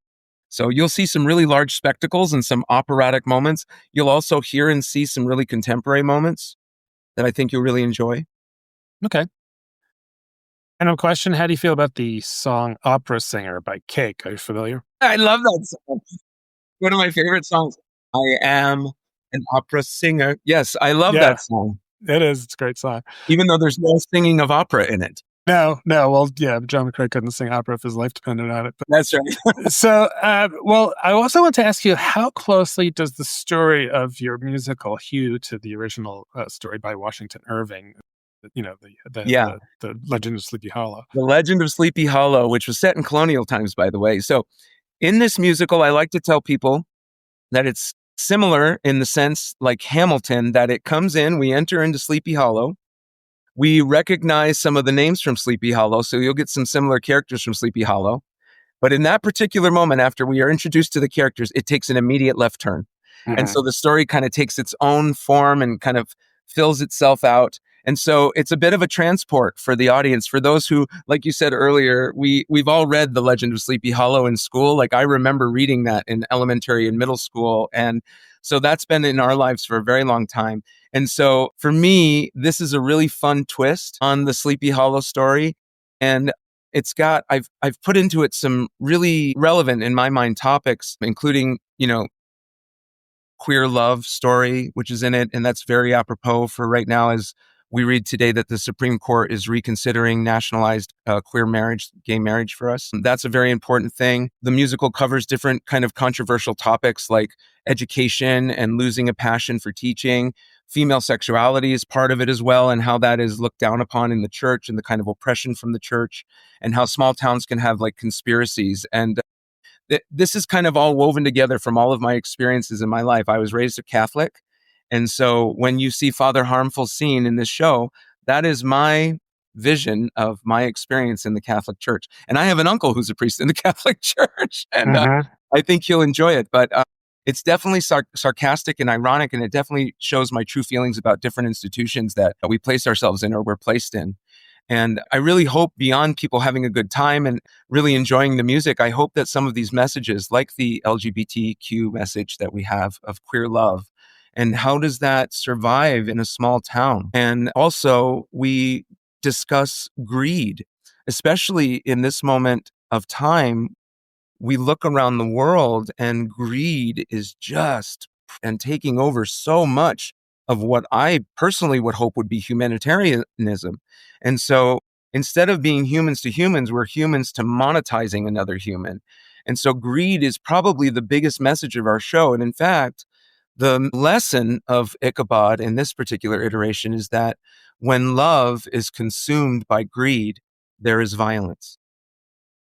So you'll see some really large spectacles and some operatic moments. You'll also hear and see some really contemporary moments that I think you'll really enjoy.
Okay. Random question: how do you feel about the song "Opera Singer" by Cake? Are you familiar?
I love that song. One of my favorite songs. I am an opera singer. Yes, I love
Yeah,
that song,
it is. It's a great song.
even though there's no singing of opera in it.
No, no. Well, yeah, John McCrae couldn't sing opera if his life depended on it.
That's right.
So, well, I also want to ask you, how closely does the story of your musical hew to the original story by Washington Irving? You know,
Yeah.
the Legend of Sleepy Hollow.
The Legend of Sleepy Hollow, which was set in colonial times, by the way. So in this musical, I like to tell people that it's similar in the sense like Hamilton, that it comes in, we enter into Sleepy Hollow. We recognize some of the names from Sleepy Hollow, so you'll get some similar characters from Sleepy Hollow. But in that particular moment, after we are introduced to the characters, it takes an immediate left turn. And so the story kind of takes its own form and kind of fills itself out. And so it's a bit of a transport for the audience. For those who, like you said earlier, we've all read The Legend of Sleepy Hollow in school. Like I remember reading that in elementary and middle school. And so that's been in our lives for a very long time. And so for me, this is a really fun twist on the Sleepy Hollow story. And it's got, I've put into it some really relevant in my mind topics, including, queer love story, which is in it. And that's very apropos for right now, as we read today that the Supreme Court is reconsidering nationalized queer marriage, gay marriage for us. That's a very important thing. The musical covers different kind of controversial topics like education and losing a passion for teaching. Female sexuality is part of it as well, and how that is looked down upon in the church and the kind of oppression from the church, and how small towns can have like conspiracies. And this is kind of all woven together from all of my experiences in my life. I was raised a Catholic. And so when you see Father Harmful's scene in this show, that is my vision of my experience in the Catholic Church. And I have an uncle who's a priest in the Catholic Church, and I think he'll enjoy it. But it's definitely sarcastic and ironic, and it definitely shows my true feelings about different institutions that we place ourselves in or we're placed in. And I really hope, beyond people having a good time and really enjoying the music, I hope that some of these messages, like the LGBTQ message that we have of queer love, and how does that survive in a small town? And also, we discuss greed, especially in this moment of time. We look around the world and greed is just and taking over so much of what I personally would hope would be humanitarianism. And so instead of being humans to humans, we're humans to monetizing another human. And so greed is probably the biggest message of our show. And in fact, the lesson of Ichabod in this particular iteration is that when love is consumed by greed, there is violence.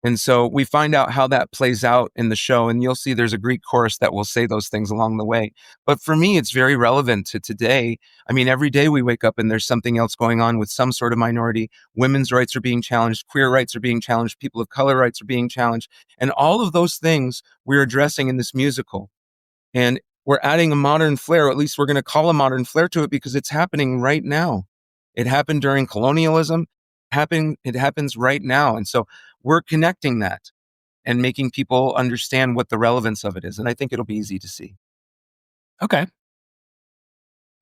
And so we find out how that plays out in the show, and you'll see there's a Greek chorus that will say those things along the way. But for me, it's very relevant to today. I mean, every day we wake up and there's something else going on with some sort of minority. Women's rights are being challenged, queer rights are being challenged, people of color rights are being challenged. And all of those things we're addressing in this musical. And we're adding a modern flair, or at least we're going to call a modern flair to it, because it's happening right now. It happened during colonialism. It happens right now. And so we're connecting that and making people understand what the relevance of it is. And I think it'll be easy to see.
Okay.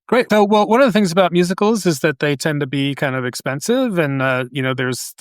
Great. So, well, one of the things about musicals is that they tend to be kind of expensive, and there's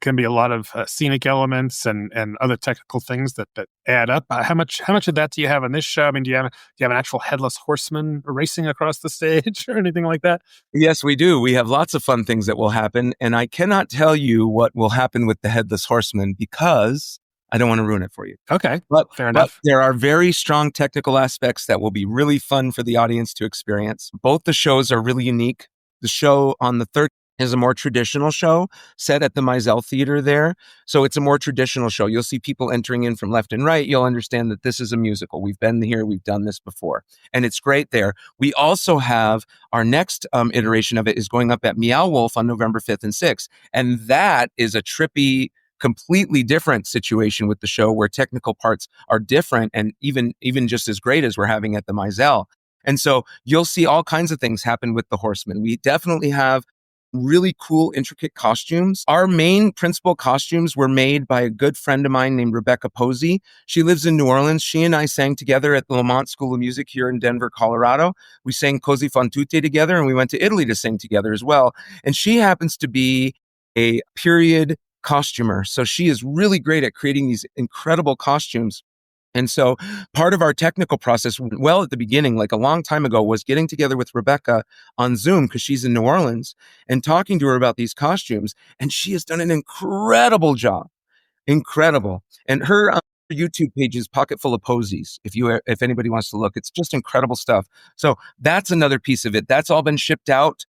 can be a lot of scenic elements and other technical things that add up. How much of that do you have on this show? I mean, do you have an actual headless horseman racing across the stage or anything like that?
Yes, we do. We have lots of fun things that will happen, and I cannot tell you what will happen with the headless horseman because I don't want to ruin it for you.
Okay, fair
enough.
But
there are very strong technical aspects that will be really fun for the audience to experience. Both the shows are really unique. The show on the 13th is a more traditional show set at the Mizell Theater there. So it's a more traditional show. You'll see people entering in from left and right. You'll understand that this is a musical. We've been here. We've done this before. And it's great there. We also have our next iteration of it is going up at Meow Wolf on November 5th and 6th. And that is a trippy, completely different situation with the show where technical parts are different and even just as great as we're having at the Mizell. And so you'll see all kinds of things happen with the horsemen. We definitely have really cool, intricate costumes. Our main principal costumes were made by a good friend of mine named Rebecca Posey. She lives in New Orleans. She and I sang together at the Lamont School of Music here in Denver, Colorado. We sang Così fan tutte together, and we went to Italy to sing together as well. And she happens to be a period costumer. So she is really great at creating these incredible costumes. And so part of our technical process, well, at the beginning, like a long time ago, was getting together with Rebecca on Zoom because she's in New Orleans and talking to her about these costumes. And she has done an incredible job. Incredible. And her YouTube page is Pocket Full of Posies. If anybody wants to look, it's just incredible stuff. So that's another piece of it. That's all been shipped out.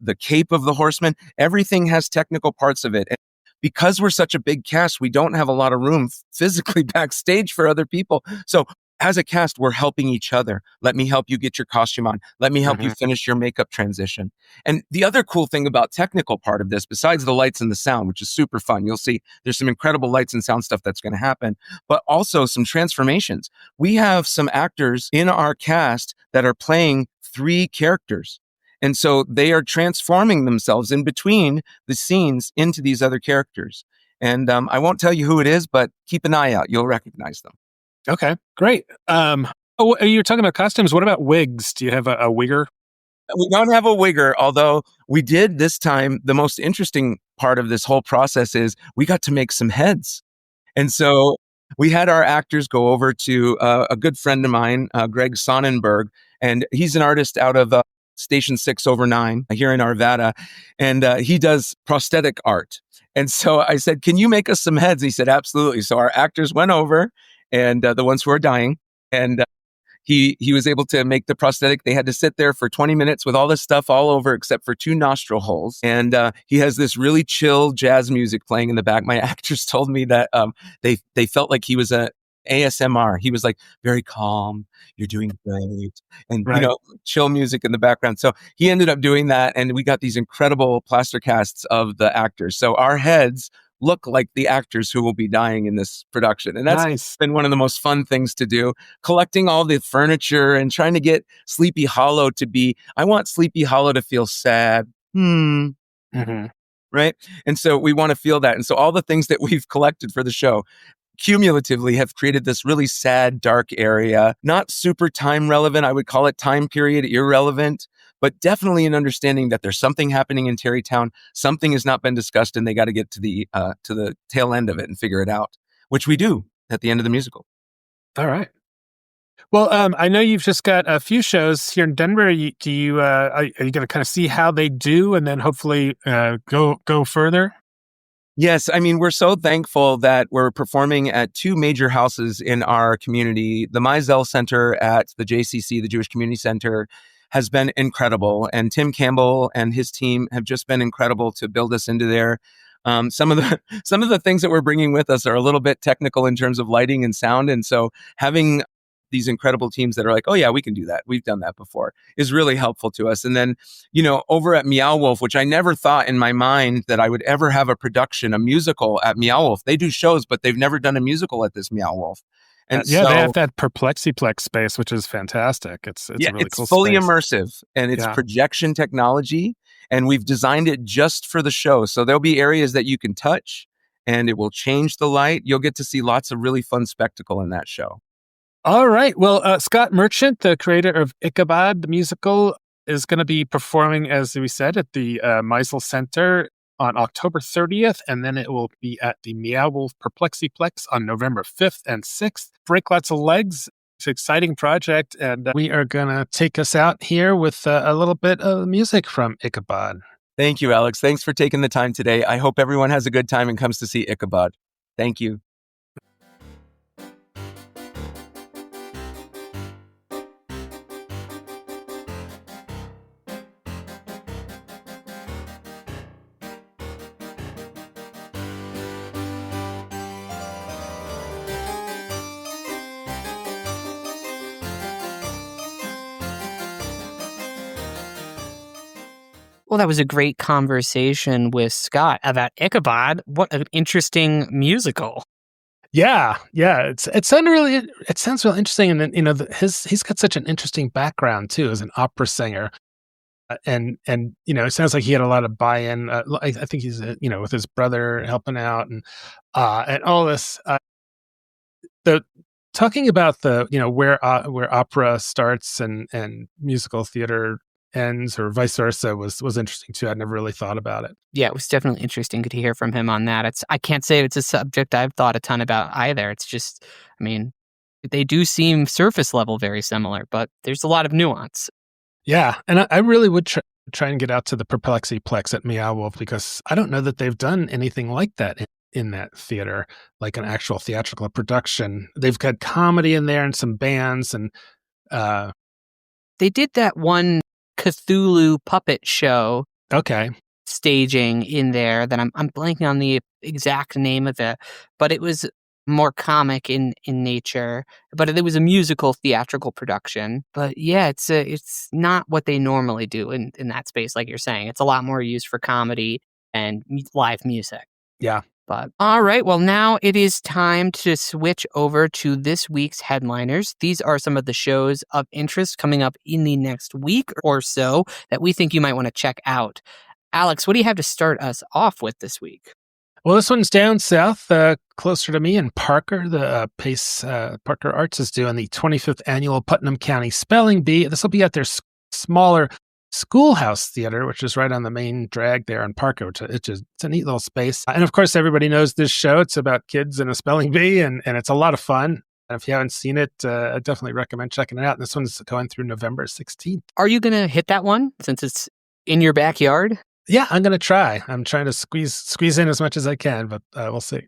The cape of the horseman, everything has technical parts of it. And because we're such a big cast, we don't have a lot of room physically backstage for other people. So as a cast, we're helping each other. Let me help you get your costume on. Let me help you finish your makeup transition. And the other cool thing about technical part of this, besides the lights and the sound, which is super fun, you'll see there's some incredible lights and sound stuff that's going to happen, but also some transformations. We have some actors in our cast that are playing 3 characters. And so they are transforming themselves in between the scenes into these other characters. And I won't tell you who it is, but keep an eye out. You'll recognize them.
Okay, great. You're talking about costumes. What about wigs? Do you have a wigger?
We don't have a wigger, although we did this time. The most interesting part of this whole process is we got to make some heads. And so we had our actors go over to a good friend of mine, Greg Sonnenberg, and he's an artist out of Station 6/9 here in Arvada, and he does prosthetic art. And so I said, can you make us some heads? He said, absolutely. So our actors went over, and the ones who are dying, and he was able to make the prosthetic. They had to sit there for 20 minutes with all this stuff all over except for 2 nostril holes. And he has this really chill jazz music playing in the back. My actors told me that they felt like he was a ASMR. He was like very calm. You're doing great. And, chill music in the background. So he ended up doing that. And we got these incredible plaster casts of the actors. So our heads look like the actors who will be dying in this production. And that's been one of the most fun things to do, collecting all the furniture and trying to get Sleepy Hollow to be, I want Sleepy Hollow to feel sad. Right? And so we want to feel that. And so all the things that we've collected for the show cumulatively have created this really sad, dark area, not super time relevant. I would call it time period irrelevant, but definitely an understanding that there's something happening in Terrytown. Something has not been discussed, and they got to get to the tail end of it and figure it out, which we do at the end of the musical.
All right. Well, I know you've just got a few shows here in Denver. Are you going to kind of see how they do, and then hopefully go further?
Yes. I mean, we're so thankful that we're performing at 2 major houses in our community. The Mizell Center at the JCC, the Jewish Community Center, has been incredible. And Tim Campbell and his team have just been incredible to build us into there. Some of the things that we're bringing with us are a little bit technical in terms of lighting and sound. And so having these incredible teams that are like, oh yeah, we can do that. We've done that before, is really helpful to us. And then, over at Meow Wolf, which I never thought in my mind that I would ever have a musical at Meow Wolf. They do shows, but they've never done a musical at this Meow Wolf. And
they have that Perplexiplex space, which is fantastic. It's really cool.
It's fully
space.
Immersive, and it's projection technology, and we've designed it just for the show. So there'll be areas that you can touch, and it will change the light. You'll get to see lots of really fun spectacle in that show.
All right. Well, Scott Merchant, the creator of Ichabod, the musical, is going to be performing, as we said, at the Mizell Center on October 30th, and then it will be at the Meow Wolf Perplexiplex on November 5th and 6th. Break Lots of Legs. It's an exciting project, and we are going to take us out here with a little bit of music from Ichabod.
Thank you, Alex. Thanks for taking the time today. I hope everyone has a good time and comes to see Ichabod. Thank you.
Well, that was a great conversation with Scott about Ichabod. What an interesting musical.
Yeah, it sounds really interesting, and then he's got such an interesting background too as an opera singer, and it sounds like he had a lot of buy-in. I think he's with his brother helping out and all this. The talking about the where opera starts and musical theater ends or vice versa was interesting too. I'd never really thought about it.
Yeah, it was definitely interesting to hear from him on that. I can't say it's a subject I've thought a ton about either. It's just, I mean, they do seem surface level very similar, but there's a lot of nuance.
Yeah, and I really would try and get out to the Perplexiplex at Meow Wolf because I don't know that they've done anything like that in that theater, like an actual theatrical production. They've got comedy in there and some bands and
they did that one Cthulhu puppet show.
Okay.
Staging in there that I'm blanking on the exact name of it, but it was more comic in nature, but it was a musical theatrical production. But yeah, it's not what they normally do in that space, like you're saying. It's a lot more used for comedy and live music.
Yeah.
But all right, well, now it is time to switch over to this week's headliners. These are some of the shows of interest coming up in the next week or so that we think you might want to check out. Alex, what do you have to start us off with this week?
Well, this one's down south, closer to me in Parker. The Pace Parker Arts is doing the 25th annual Putnam County Spelling Bee. This will be at their smaller Schoolhouse Theater, which is right on the main drag there in Parker. It's a neat little space. And of course, everybody knows this show. It's about kids and a spelling bee, and it's a lot of fun. And if you haven't seen it, I definitely recommend checking it out. This one's going through November 16th.
Are you going to hit that one since it's in your backyard?
Yeah, I'm going to try. I'm trying to squeeze in as much as I can, but we'll see.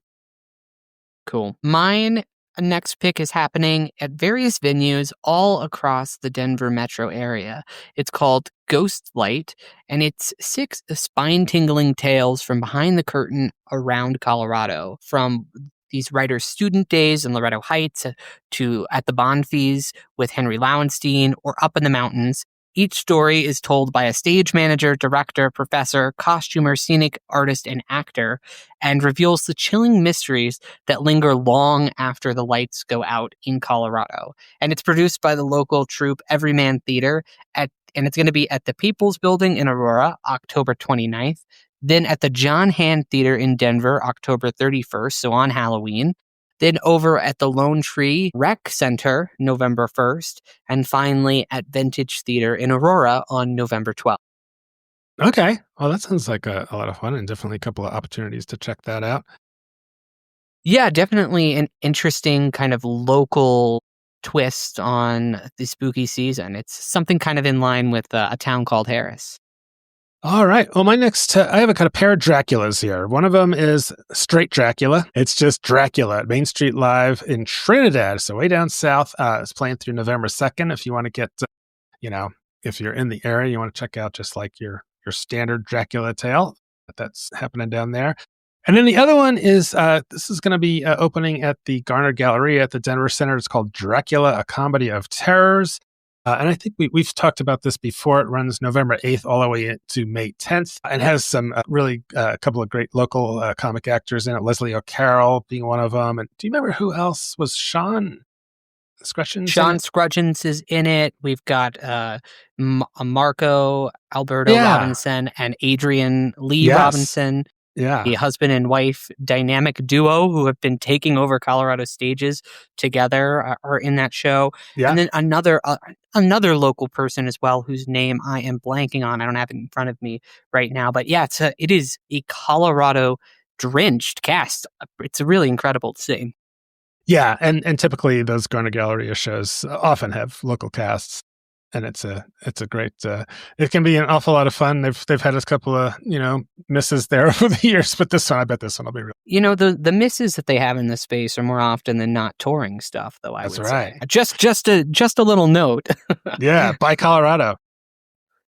Cool. Mine next pick is happening at various venues all across the Denver metro area. It's called Ghost Light, and it's 6 spine-tingling tales from behind the curtain around Colorado, from these writers' student days in Loretto Heights to at the Bonfils with Henry Lowenstein or up in the mountains. Each story is told by a stage manager, director, professor, costumer, scenic artist, and actor, and reveals the chilling mysteries that linger long after the lights go out in Colorado. And it's produced by the local troupe Everyman Theater, and it's going to be at the People's Building in Aurora, October 29th, then at the John Hand Theater in Denver, October 31st, so on Halloween. Then over at the Lone Tree Rec Center, November 1st, and finally at Vintage Theater in Aurora on November 12th.
Okay. Well, that sounds like a lot of fun and definitely a couple of opportunities to check that out.
Yeah, definitely an interesting kind of local twist on the spooky season. It's something kind of in line with A Town Called Harris.
All right. Well, my next, I have a kind of pair of Draculas here. One of them is straight Dracula. It's just Dracula at Main Street Live in Trinidad. So way down south. It's playing through November 2nd. If you want to get, if you're in the area, you want to check out just like your standard Dracula tale. That's happening down there. And then the other one is, this is going to be opening at the Garner Gallery at the Denver Center. It's called Dracula, A Comedy of Terrors. And I think we've talked about this before. It runs November 8th all the way to May 10th and has some really a couple of great local comic actors in it. Leslie O'Carroll being one of them. And do you remember who else was Sean Scrutchins?
Sean Scrutchins is in it. We've got Marco Alberto Robinson and Adrian Lee Robinson.
Yeah.
The husband and wife dynamic duo who have been taking over Colorado stages together are in that show. Yeah. And then another local person as well, whose name I am blanking on. I don't have it in front of me right now. But yeah, it is a Colorado drenched cast. It's really incredible to see.
Yeah, and typically those Garner Galleria shows often have local casts. And it's a great. It can be an awful lot of fun. They've had a couple of misses there over the years, but I bet this one will be real.
The misses that they have in this space are more often than not touring stuff, though.
That's right.
Say. Just a little note.
Yeah, by Colorado.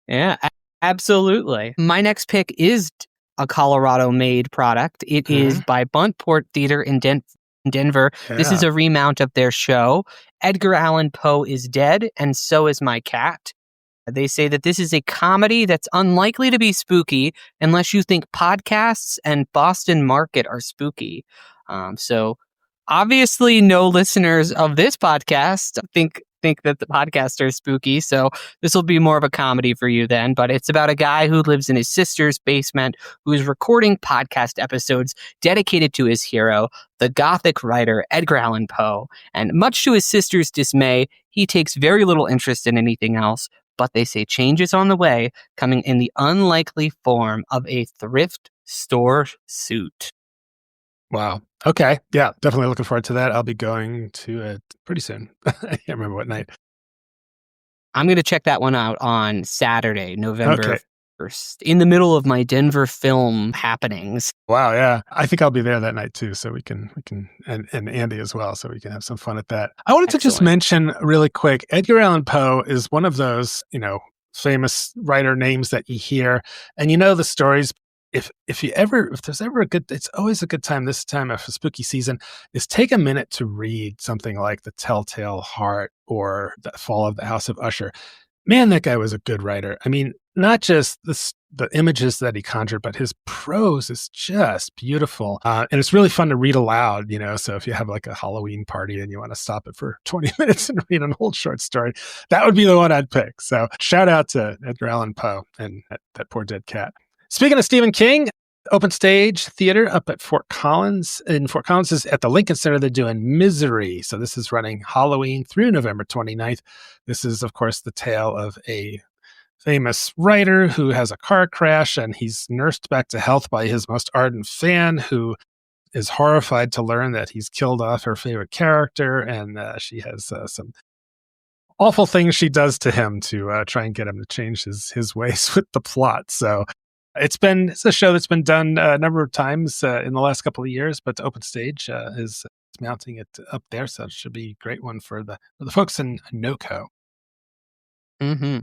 Yeah, absolutely. My next pick is a Colorado-made product. It is by Buntport Theater in Denver. Yeah. This is a remount of their show. Edgar Allan Poe is dead, and so is my cat. They say that this is a comedy that's unlikely to be spooky unless you think podcasts and Boston Market are spooky. So Obviously, no listeners of this podcast think that the podcasts are spooky, so this will be more of a comedy for you then. But it's about a guy who lives in his sister's basement who is recording podcast episodes dedicated to his hero, the Gothic writer Edgar Allan Poe. And much to his sister's dismay, he takes very little interest in anything else. But they say change is on the way, coming in the unlikely form of a thrift store suit.
Wow. Okay. Yeah, definitely looking forward to that. I'll be going to it pretty soon. I can't remember what night.
I'm going to check that one out on Saturday, November
Okay.
1st, in the middle of my Denver film happenings.
Wow. Yeah. I think I'll be there that night too. So we can, and Andy as well. So we can have some fun at that. I wanted to just
Excellent.
mention really quick, Edgar Allan Poe is one of those, famous writer names that you hear, and the stories. If there's ever it's always a good time this time of spooky season is take a minute to read something like The Telltale Heart or The Fall of the House of Usher. Man, that guy was a good writer. I mean, not just the images that he conjured, but his prose is just beautiful. And it's really fun to read aloud, so if you have like a Halloween party and you want to stop it for 20 minutes and read an old short story, that would be the one I'd pick. So shout out to Edgar Allan Poe and that poor dead cat. Speaking of Stephen King, OnStage Theater up at Fort Collins. In Fort Collins is at the Lincoln Center. They're doing Misery. So this is running Halloween through November 29th. This is, of course, the tale of a famous writer who has a car crash and he's nursed back to health by his most ardent fan who is horrified to learn that he's killed off her favorite character. And she has some awful things she does to him to try and get him to change his ways with the plot. So it's a show that's been done a number of times in the last couple of years, but OnStage is mounting it up there, so it should be a great one for the folks in NoCo.
Mm-hmm.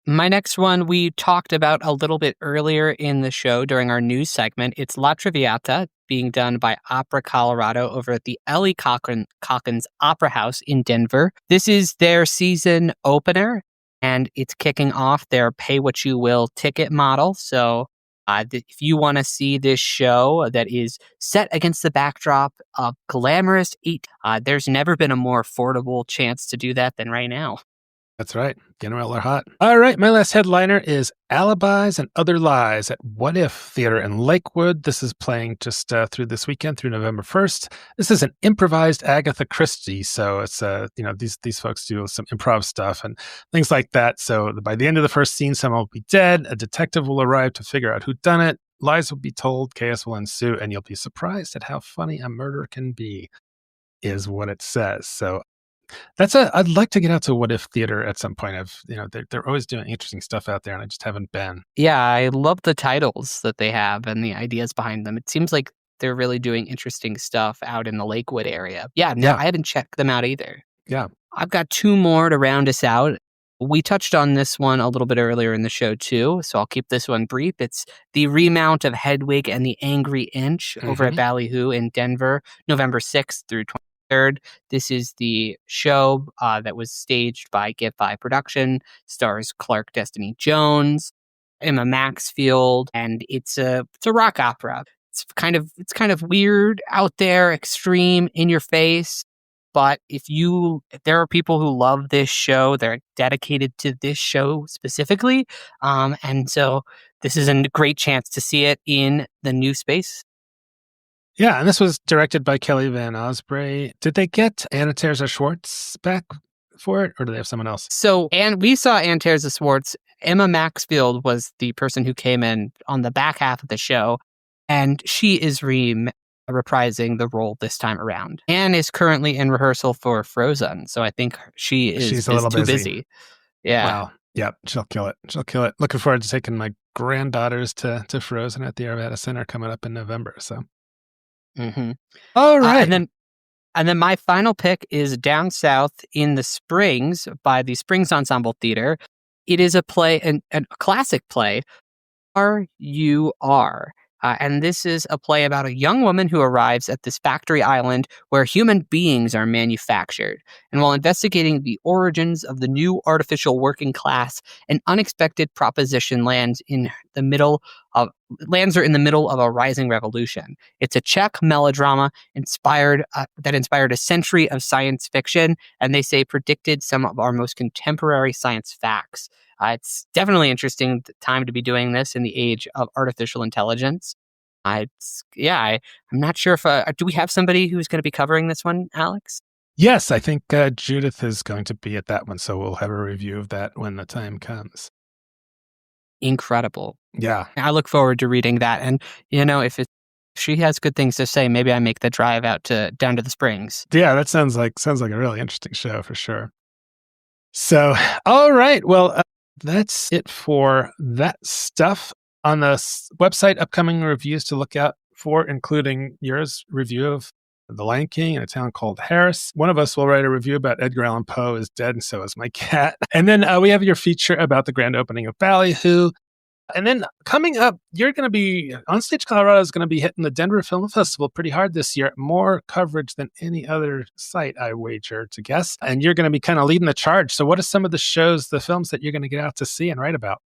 My next one we talked about a little bit earlier in the show during our news segment. It's La Traviata, being done by Opera Colorado over at the Ellie Calkins Opera House in Denver. This is their season opener, and it's kicking off their pay-what-you-will ticket model. So if you want to see this show that is set against the backdrop of glamorous there's never been a more affordable chance to do that than right now.
That's right. Getting real hot. All right. My last headliner is Alibis and Other Lies at What If Theater in Lakewood. This is playing just through this weekend, through November 1st. This is an improvised Agatha Christie. So it's, these folks do some improv stuff and things like that. So by the end of the first scene, someone will be dead. A detective will arrive to figure out who done it. Lies will be told, chaos will ensue, and you'll be surprised at how funny a murder can be, is what it says. So I'd like to get out to What If Theater at some point. They're always doing interesting stuff out there, and I just haven't been.
Yeah, I love the titles that they have and the ideas behind them. It seems like they're really doing interesting stuff out in the Lakewood area. Yeah, I haven't checked them out either.
Yeah.
I've got two more to round us out. We touched on this one a little bit earlier in the show too, so I'll keep this one brief. It's the remount of Hedwig and the Angry Inch over at Ballyhoo in Denver, November 6th through 23rd. This is the show that was staged by Get Five Production, stars Clark Destiny Jones, Emma Maxfield, and it's a rock opera. It's kind of weird, out there, extreme, in your face. But if there are people who love this show, they're dedicated to this show specifically, and so this is a great chance to see it in the new space.
Yeah, and this was directed by Kelly Van Osprey. Did they get Anna Terza Schwartz back for it, or do they have someone else?
So, and we saw Anna Terza Schwartz. Emma Maxfield was the person who came in on the back half of the show, and she is reprising the role this time around. Anne is currently in rehearsal for Frozen, so I think she's a little too busy. Yeah.
Wow. Yep, she'll kill it. Looking forward to taking my granddaughters to Frozen at the Arvada Center coming up in November. So.
Mm-hmm.
All right.
And then my final pick is Down South in the Springs by the Springs Ensemble Theater. It is a play, a classic play, R.U.R. And this is a play about a young woman who arrives at this factory island where human beings are manufactured. And while investigating the origins of the new artificial working class, an unexpected proposition lands her in the middle of a rising revolution. It's a Czech melodrama that inspired a century of science fiction, and they say predicted some of our most contemporary science facts. It's definitely interesting time to be doing this in the age of artificial intelligence. I'm not sure if do we have somebody who's going to be covering this one, Alex?
Yes, I think Judith is going to be at that one, so we'll have a review of that when the time comes.
Incredible.
Yeah.
I look forward to reading that. And, if she has good things to say, maybe I make the drive down to the Springs.
Yeah, that sounds like a really interesting show for sure. So, all right. Well, that's it for that stuff. On the website, upcoming reviews to look out for, including yours review of The Lion King in a town called Harris. One of us will write a review about Edgar Allan Poe is dead, and so is my cat. And then we have your feature about the grand opening of Ballyhoo. And then coming up, you're going to be, OnStage Colorado is going to be hitting the Denver Film Festival pretty hard this year. More coverage than any other site, I wager to guess. And you're going to be kind of leading the charge. So what are some of the films that you're going to get out to see and write about?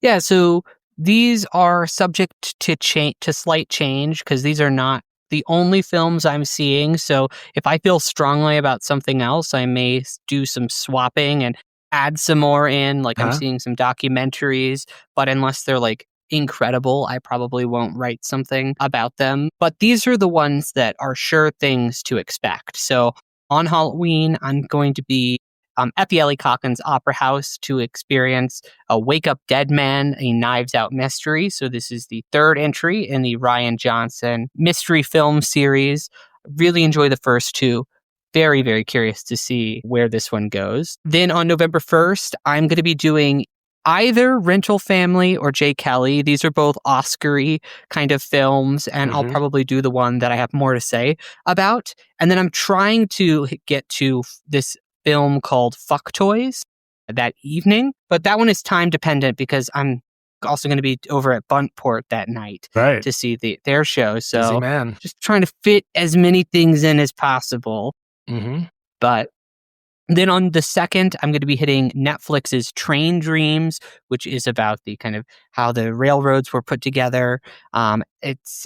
Yeah, so these are subject to slight change because these are not the only films I'm seeing. So if I feel strongly about something else, I may do some swapping and add some more in. Like I'm seeing some documentaries, but unless they're like incredible, I probably won't write something about them. But these are the ones that are sure things to expect. So on Halloween, I'm going to be at the Ellie Calkins Opera House to experience a Wake Up Dead Man, a Knives Out mystery. So this is the third entry in the Rian Johnson mystery film series. Really enjoy the first two. Very, very curious to see where this one goes. Then on November 1st, I'm going to be doing either Rental Family or Jay Kelly. These are both Oscar-y kind of films, and I'll probably do the one that I have more to say about. And then I'm trying to get to this film called Fuck Toys that evening, but that one is time dependent because I'm also going to be over at Buntport that night to see their show. So just trying to fit as many things in as possible. But then on the 2nd, I'm going to be hitting Netflix's Train Dreams, which is about the kind of how the railroads were put together. And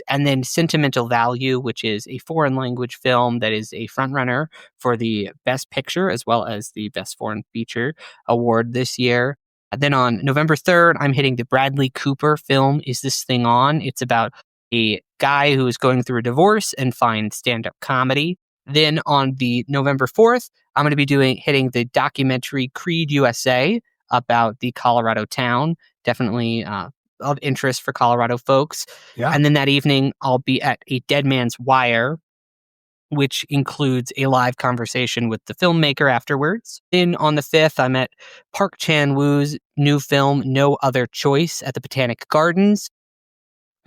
then Sentimental Value, which is a foreign language film that is a frontrunner for the Best Picture as well as the Best Foreign Feature award this year. And then on November 3rd, I'm hitting the Bradley Cooper film, Is This Thing On? It's about a guy who is going through a divorce and finds stand-up comedy. Then on the November 4th, I'm going to be hitting the documentary Creed USA about the Colorado town. Definitely of interest for Colorado folks. Yeah. And then that evening, I'll be at a Dead Man's Wire, which includes a live conversation with the filmmaker afterwards. Then on the 5th, I'm at Park Chan-wook's new film, No Other Choice, at the Botanic Gardens.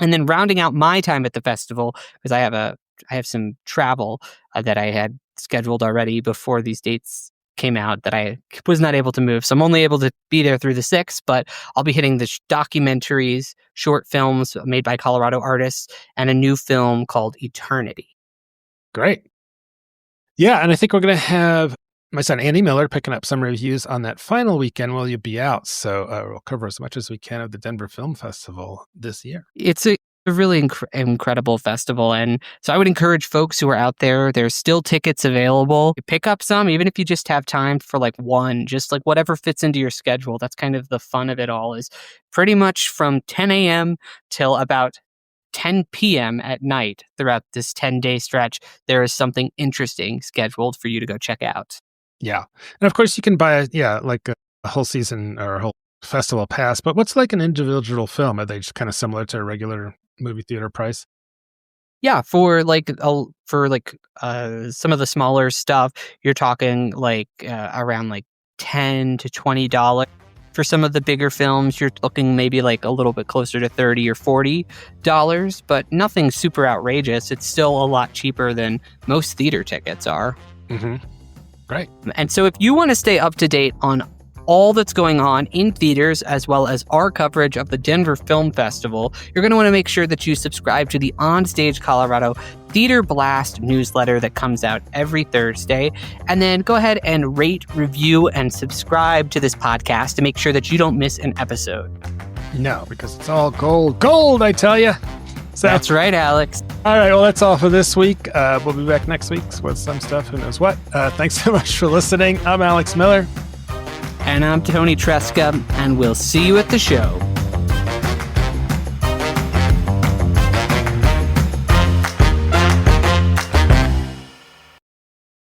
And then rounding out my time at the festival, because I have some travel that I had scheduled already before these dates came out that I was not able to move. So I'm only able to be there through the 6th, but I'll be hitting the documentaries, short films made by Colorado artists, and a new film called Eternity.
Great. Yeah, and I think we're going to have my son Andy Miller picking up some reviews on that final weekend while you'll be out. So we'll cover as much as we can of the Denver Film Festival this year.
It's a really incredible festival. And so I would encourage folks who are out there, there's still tickets available. Pick up some, even if you just have time for like one, just like whatever fits into your schedule. That's kind of the fun of it all, is pretty much from 10 a.m. till about 10 p.m. at night throughout this 10-day stretch, there is something interesting scheduled for you to go check out.
Yeah. And of course you can buy like a whole season or a whole festival pass, but what's like an individual film? Are they just kind of similar to a regular movie theater price?
Yeah, for some of the smaller stuff, you're talking like around like $10 to $20. For some of the bigger films, you're looking maybe like a little bit closer to $30 or $40, but nothing super outrageous. It's still a lot cheaper than most theater tickets are.
Mm-hmm. Great.
And so if you want to stay up to date on all that's going on in theaters, as well as our coverage of the Denver Film Festival, you're going to want to make sure that you subscribe to the OnStage Colorado Theater Blast newsletter that comes out every Thursday. And then go ahead and rate, review, and subscribe to this podcast to make sure that you don't miss an episode.
No, because it's all gold. Gold, I tell you. So,
that's right, Alex.
All right, well, that's all for this week. We'll be back next week with some stuff, who knows what. Thanks so much for listening. I'm Alex Miller.
And I'm Toni Tresca, and we'll see you at the show.